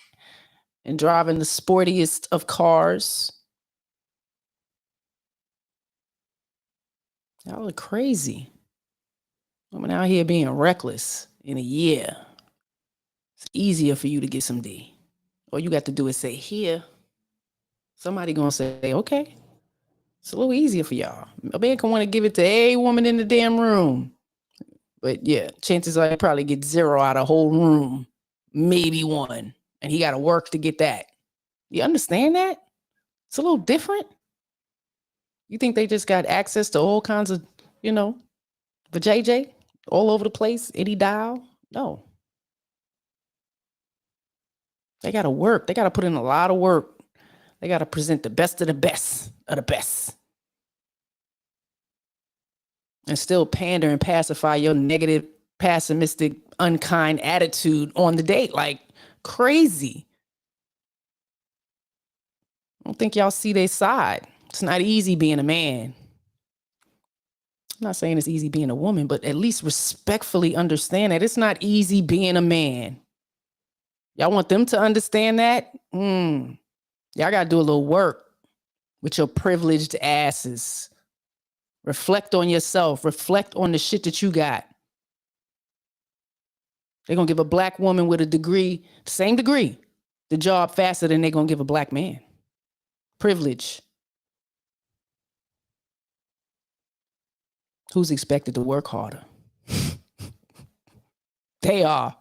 and driving the sportiest of cars. Y'all are crazy. Women out here being reckless in a year. It's easier for you to get some D. All you got to do is say, here. Somebody gonna say, okay. It's a little easier for y'all. A man can want to give it to every woman in the damn room. But yeah, chances are he probably get 0 out of the whole room. Maybe 1. And he got to work to get that. You understand that? It's a little different. You think they just got access to all kinds of, the JJ all over the place, any dial? No. They got to work. They got to put in a lot of work. They got to present the best of the best of the best. And still pander and pacify your negative, pessimistic, unkind attitude on the date. Like crazy. I don't think y'all see their side. It's not easy being a man. I'm not saying it's easy being a woman, but at least respectfully understand that it's not easy being a man. Y'all want them to understand that? Y'all got to do a little work with your privileged asses. Reflect on yourself. Reflect on the shit that you got. They're going to give a black woman with a degree, same degree, the job faster than they're going to give a black man. Privilege. Who's expected to work harder? They are.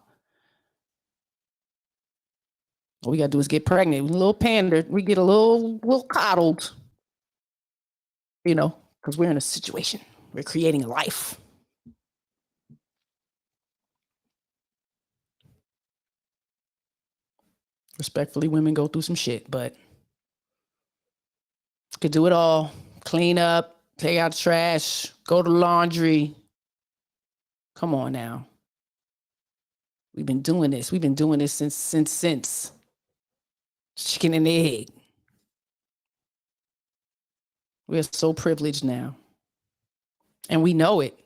All we got to do is get pregnant. A little pandered. We get a little coddled. Because we're in a situation. We're creating a life. Respectfully, women go through some shit, but could do it all. Clean up, take out the trash, go to laundry. Come on now. We've been doing this. We've been doing this since chicken and egg. We're so privileged now. And we know it.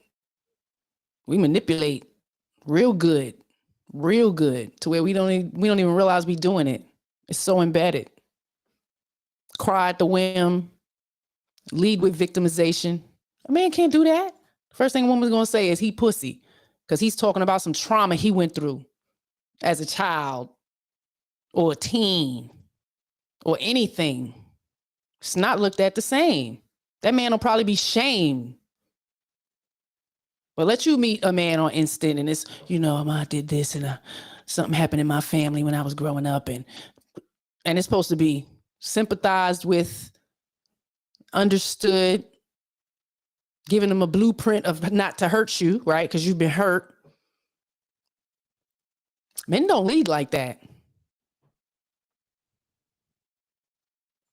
We manipulate real good to where we don't even realize we're doing it. It's so embedded. Cry at the whim, lead with victimization. A man can't do that. First thing a woman's going to say is he pussy, because he's talking about some trauma he went through as a child or a teen or anything. It's not looked at the same. That man will probably be shamed. But let you meet a man on instant and it's, I did this and something happened in my family when I was growing up. And it's supposed to be sympathized with, understood, giving them a blueprint of not to hurt you, right? Because you've been hurt. Men don't lead like that.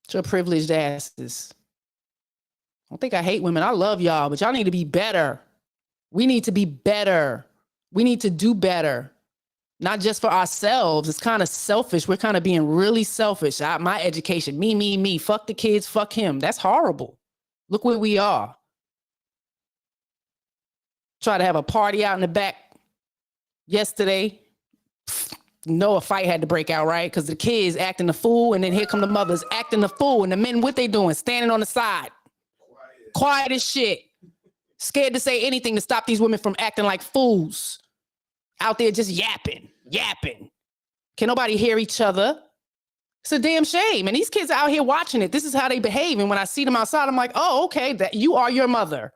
It's your privileged asses. I don't think I hate women. I love y'all, but y'all need to be better. We need to be better. We need to do better. Not just for ourselves. It's kind of selfish. We're kind of being really selfish. My education, me. Fuck the kids, fuck him. That's horrible. Look where we are. Try to have a party out in the back yesterday. A fight had to break out, right? Because the kids acting the fool, and then here come the mothers acting the fool, and the men, what they doing? Standing on the side. Quiet as shit. Scared to say anything to stop these women from acting like fools. Out there just yapping. Can nobody hear each other? It's a damn shame. And these kids are out here watching it. This is how they behave. And when I see them outside, I'm like, oh, okay, that you are your mother.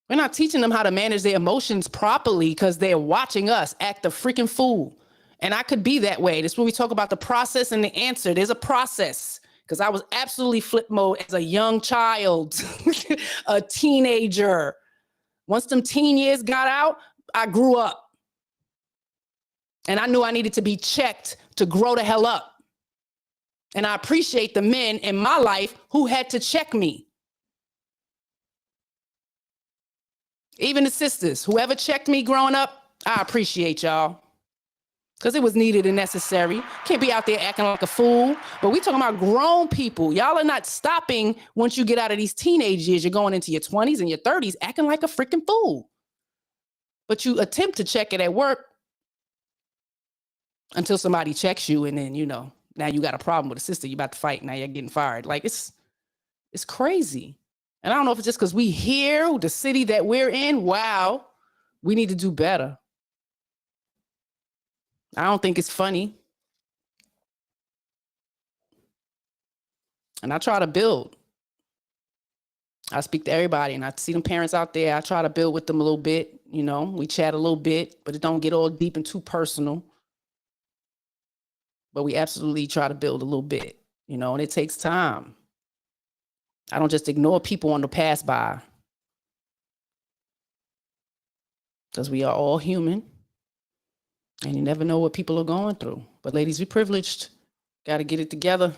We're not teaching them how to manage their emotions properly because they're watching us act the freaking fool. And I could be that way. This is when we talk about the process and the answer. There's a process. Because I was absolutely flip mode as a young child, a teenager. Once them teen years got out, I grew up. And I knew I needed to be checked to grow the hell up. And I appreciate the men in my life who had to check me. Even the sisters, whoever checked me growing up, I appreciate y'all. because it was needed and necessary. Can't be out there acting like a fool. But we talking about grown people. Y'all are not stopping once you get out of these teenage years. You're going into your 20s and your 30s acting like a freaking fool. But you attempt to check it at work until somebody checks you, and then, now you got a problem with a sister. You about to fight. Now you're getting fired. Like, it's crazy. And I don't know if it's just because we here, the city that we're in. Wow, we need to do better. I don't think it's funny. And I try to build. I speak to everybody, and I see them parents out there. I try to build with them a little bit. We chat a little bit, but it don't get all deep and too personal. But we absolutely try to build a little bit, and it takes time. I don't just ignore people on the pass by, because we are all human, and you never know what people are going through. But ladies, we're privileged. Got to get it together.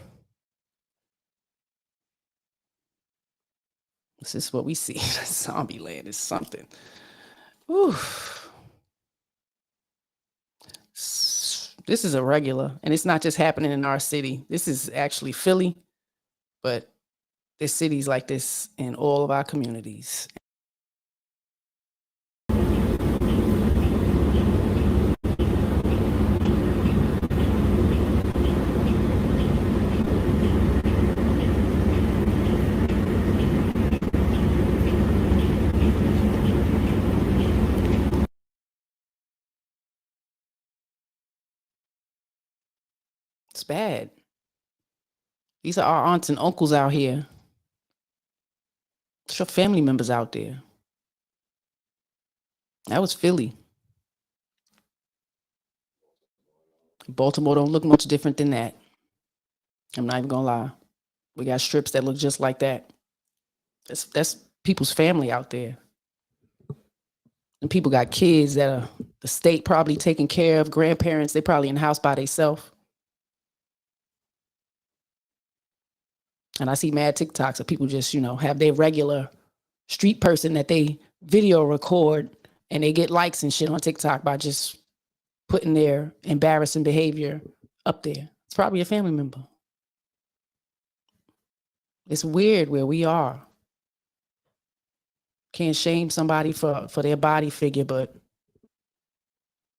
This is what we see. Zombie land is something. Whew. This is a regular, and it's not just happening in our city. This is actually Philly, but there's cities like this in all of our communities. It's bad. These are our aunts and uncles out here. It's your family members out there. That was Philly. Baltimore don't look much different than that. I'm not even gonna lie. We got strips that look just like that. That's people's family out there. And people got kids that are the state probably taking care of, grandparents, they probably in the house by themselves. And I see mad TikToks of people just, have their regular street person that they video record, and they get likes and shit on TikTok by just putting their embarrassing behavior up there. It's probably a family member. It's weird where we are. Can't shame somebody for their body figure, but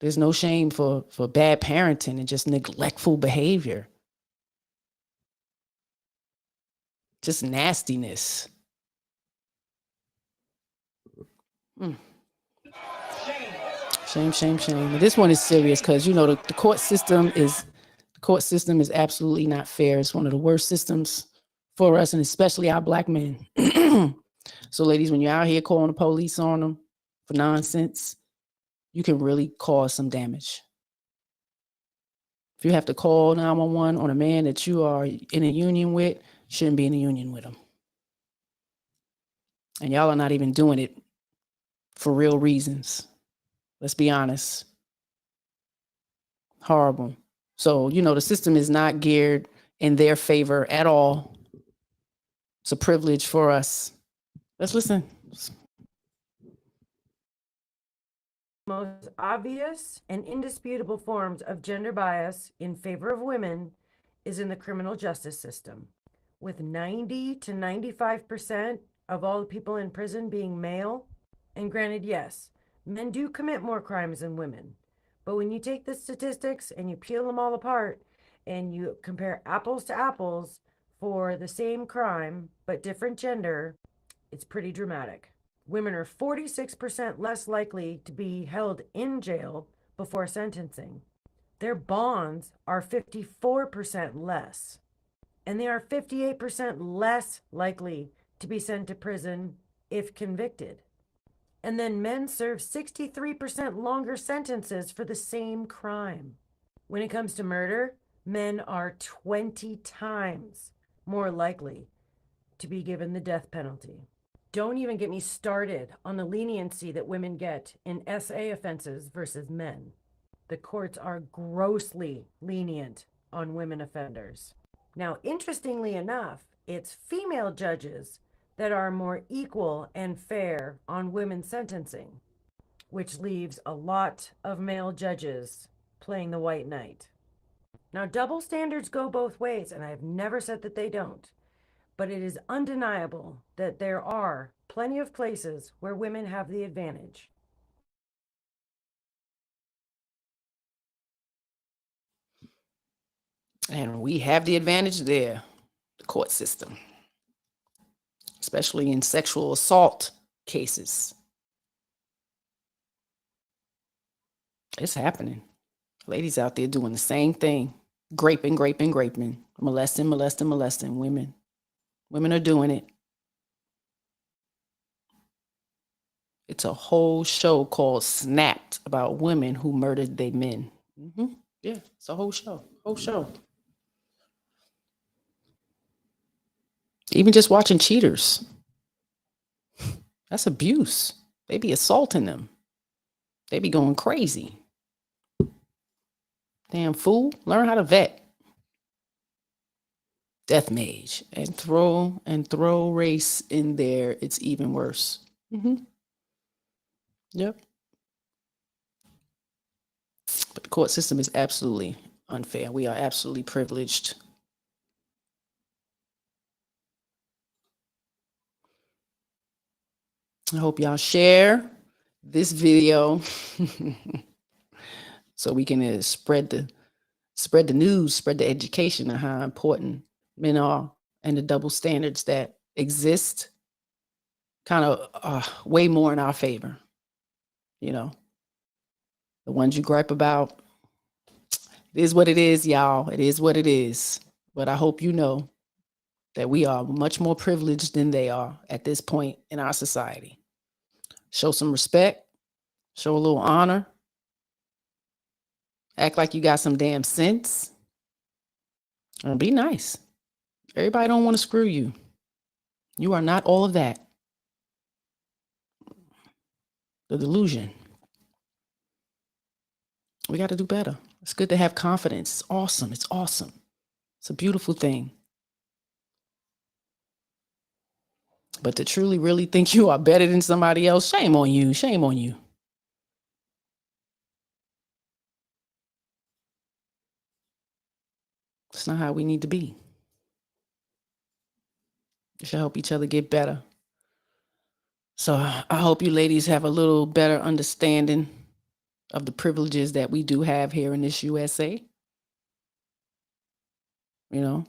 there's no shame for bad parenting and just neglectful behavior. Just nastiness. Shame, shame, shame. This one is serious because the court system is absolutely not fair. It's one of the worst systems for us, and especially our Black men. So, ladies, when you're out here calling the police on them for nonsense, you can really cause some damage. If you have to call 911 on a man that you are in a union with, shouldn't be in a union with him. And y'all are not even doing it for real reasons. Let's be honest. Horrible. So, the system is not geared in their favor at all. It's a privilege for us. Let's listen. Most obvious and indisputable forms of gender bias in favor of women is in the criminal justice system, with 90 to 95% of all the people in prison being male. And granted, yes, men do commit more crimes than women. But when you take the statistics and you peel them all apart and you compare apples to apples for the same crime but different gender, it's pretty dramatic. Women are 46% less likely to be held in jail before sentencing. Their bonds are 54% less. And they are 58% less likely to be sent to prison if convicted. And then men serve 63% longer sentences for the same crime. When it comes to murder, men are 20 times more likely to be given the death penalty. Don't even get me started on the leniency that women get in SA offenses versus men. The courts are grossly lenient on women offenders. Now, interestingly enough, it's female judges that are more equal and fair on women's sentencing, which leaves a lot of male judges playing the white knight. Now, double standards go both ways, and I have never said that they don't. But it is undeniable that there are plenty of places where women have the advantage. And we have the advantage there, the court system, especially in sexual assault cases. It's happening. Ladies out there doing the same thing, graping, molesting women. Women are doing it. It's a whole show called Snapped about women who murdered their men. Yeah, it's a whole show. Even just watching cheaters, that's abuse. They be assaulting them. They be going crazy. Damn fool, learn how to vet. Death mage and throw race in there. It's even worse. Yep. But the court system is absolutely unfair. We are absolutely privileged. I hope y'all share this video so we can spread the news, spread the education of how important men are and the double standards that exist kind of way more in our favor. You know, the ones you gripe about, it is what it is, y'all. It is what it is. But I hope you know that we are much more privileged than they are at this point in our society. Show some respect, show a little honor, act like you got some damn sense, and be nice. Everybody don't want to screw you. You are not all of that. The delusion. We got to do better. It's good to have confidence. It's awesome. It's awesome. It's a beautiful thing. But to truly, really think you are better than somebody else, shame on you. Shame on you. It's not how we need to be. We should help each other get better. So I hope you ladies have a little better understanding of the privileges that we do have here in this USA. You know,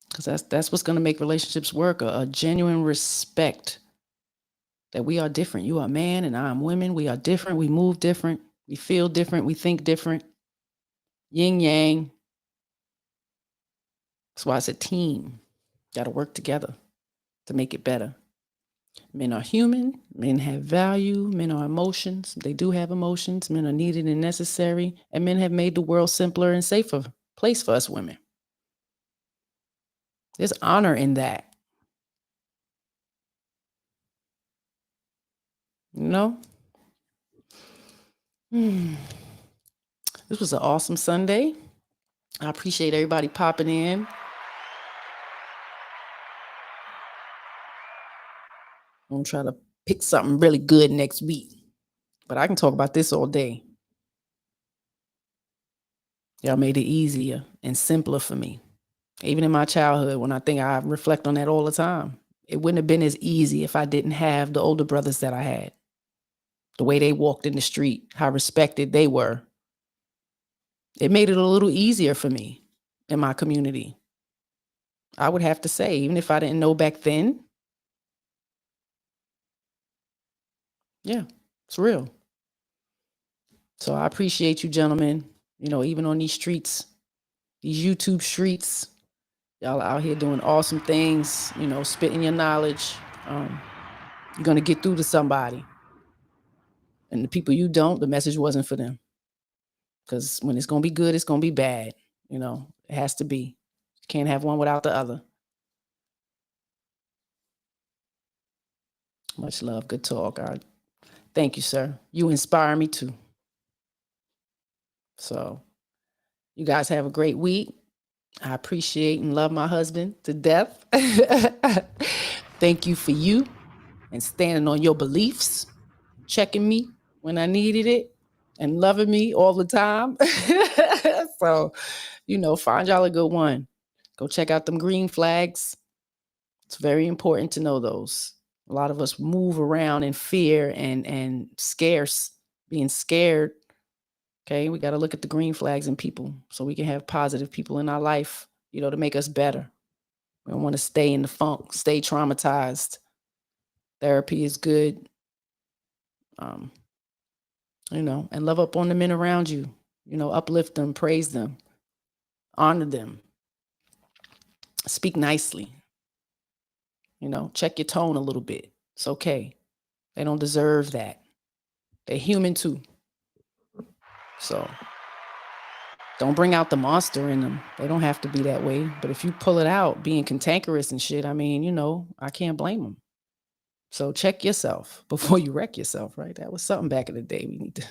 because that's what's going to make relationships work, a genuine respect that we are different. You are man and I'm women. We are different. We move different. We feel different. We think different. Yin yang. That's why it's a team. Got to work together to make it better. Men are human. Men have value. Men are emotions. They do have emotions. Men are needed and necessary. And men have made the world simpler and safer place for us women. There's honor in that. You know? This was an awesome Sunday. I appreciate everybody popping in. I'm going to try to pick something really good next week. But I can talk about this all day. Y'all made it easier and simpler for me. Even in my childhood, when I reflect on that all the time, it wouldn't have been as easy if I didn't have the older brothers that I had. The way they walked in the street, how respected they were. It made it a little easier for me in my community. I would have to say, even if I didn't know back then, yeah, it's real. So I appreciate you, gentlemen. You know, even on these streets, these YouTube streets, y'all are out here doing awesome things, you know, spitting your knowledge. You're going to get through to somebody. And the people you don't, the message wasn't for them. Because when it's going to be good, it's going to be bad. You know, it has to be. You can't have one without the other. Much love. Good talk. Thank you, sir. You inspire me too. So you guys have a great week. I appreciate and love my husband to death. Thank you for you and standing on your beliefs, checking me when I needed it. and loving me all the time. So, find y'all a good one. Go check out them green flags. It's very important to know those. A lot of us move around in fear and being scared. Okay, we got to look at the green flags in people so we can have positive people in our life, to make us better. We don't want to stay in the funk, stay traumatized. Therapy is good. And love up on the men around you. Uplift them, praise them, honor them. Speak nicely. Check your tone a little bit. It's okay. They don't deserve that. They're human too. So don't bring out the monster in them. They don't have to be that way. But if you pull it out, being cantankerous and shit, I can't blame them. So check yourself before you wreck yourself, right? That was something back in the day. We need to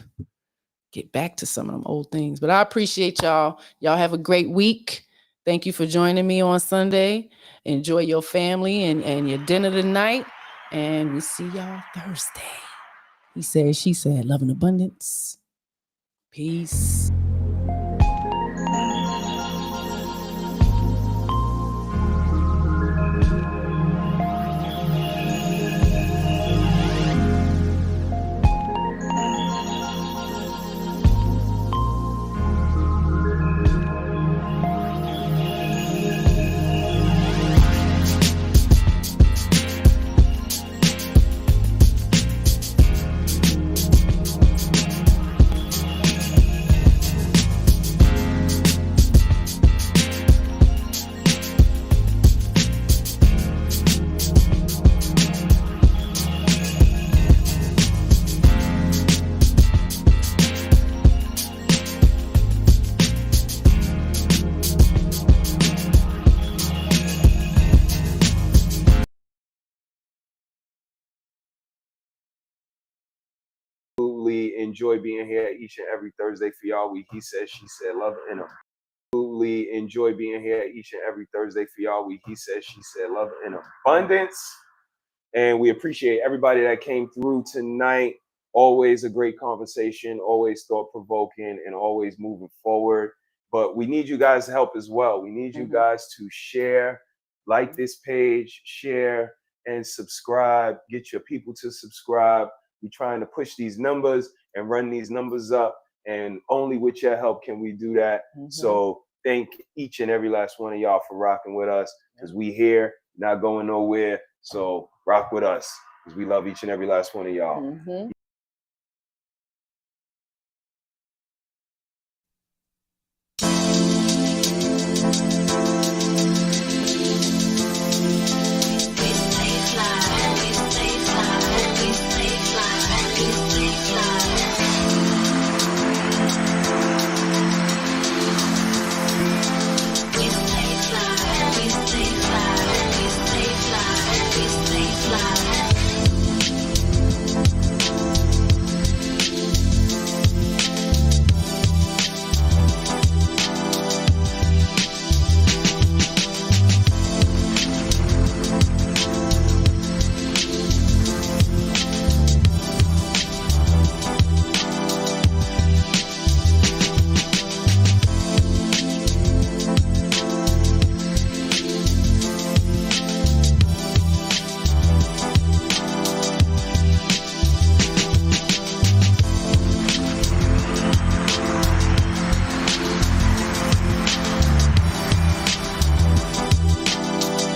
get back to some of them old things. But I appreciate y'all. Y'all have a great week. Thank you for joining me on Sunday. Enjoy your family and your dinner tonight. And we'll see y'all Thursday. He said, she said, love and abundance. Peace. Enjoy being here each and every Thursday for y'all. He said, she said, love and absolutely enjoy being here each and every Thursday for y'all. He said, she said, love and abundance. And we appreciate everybody that came through tonight. Always a great conversation, always thought-provoking, and always moving forward. But we need you guys' help as well. We need you guys to share, like this page, share, and subscribe. Get your people to subscribe. We're trying to push these numbers and run these numbers up. And only with your help can we do that. So thank each and every last one of y'all for rocking with us, because we here, not going nowhere. So rock with us, because we love each and every last one of y'all.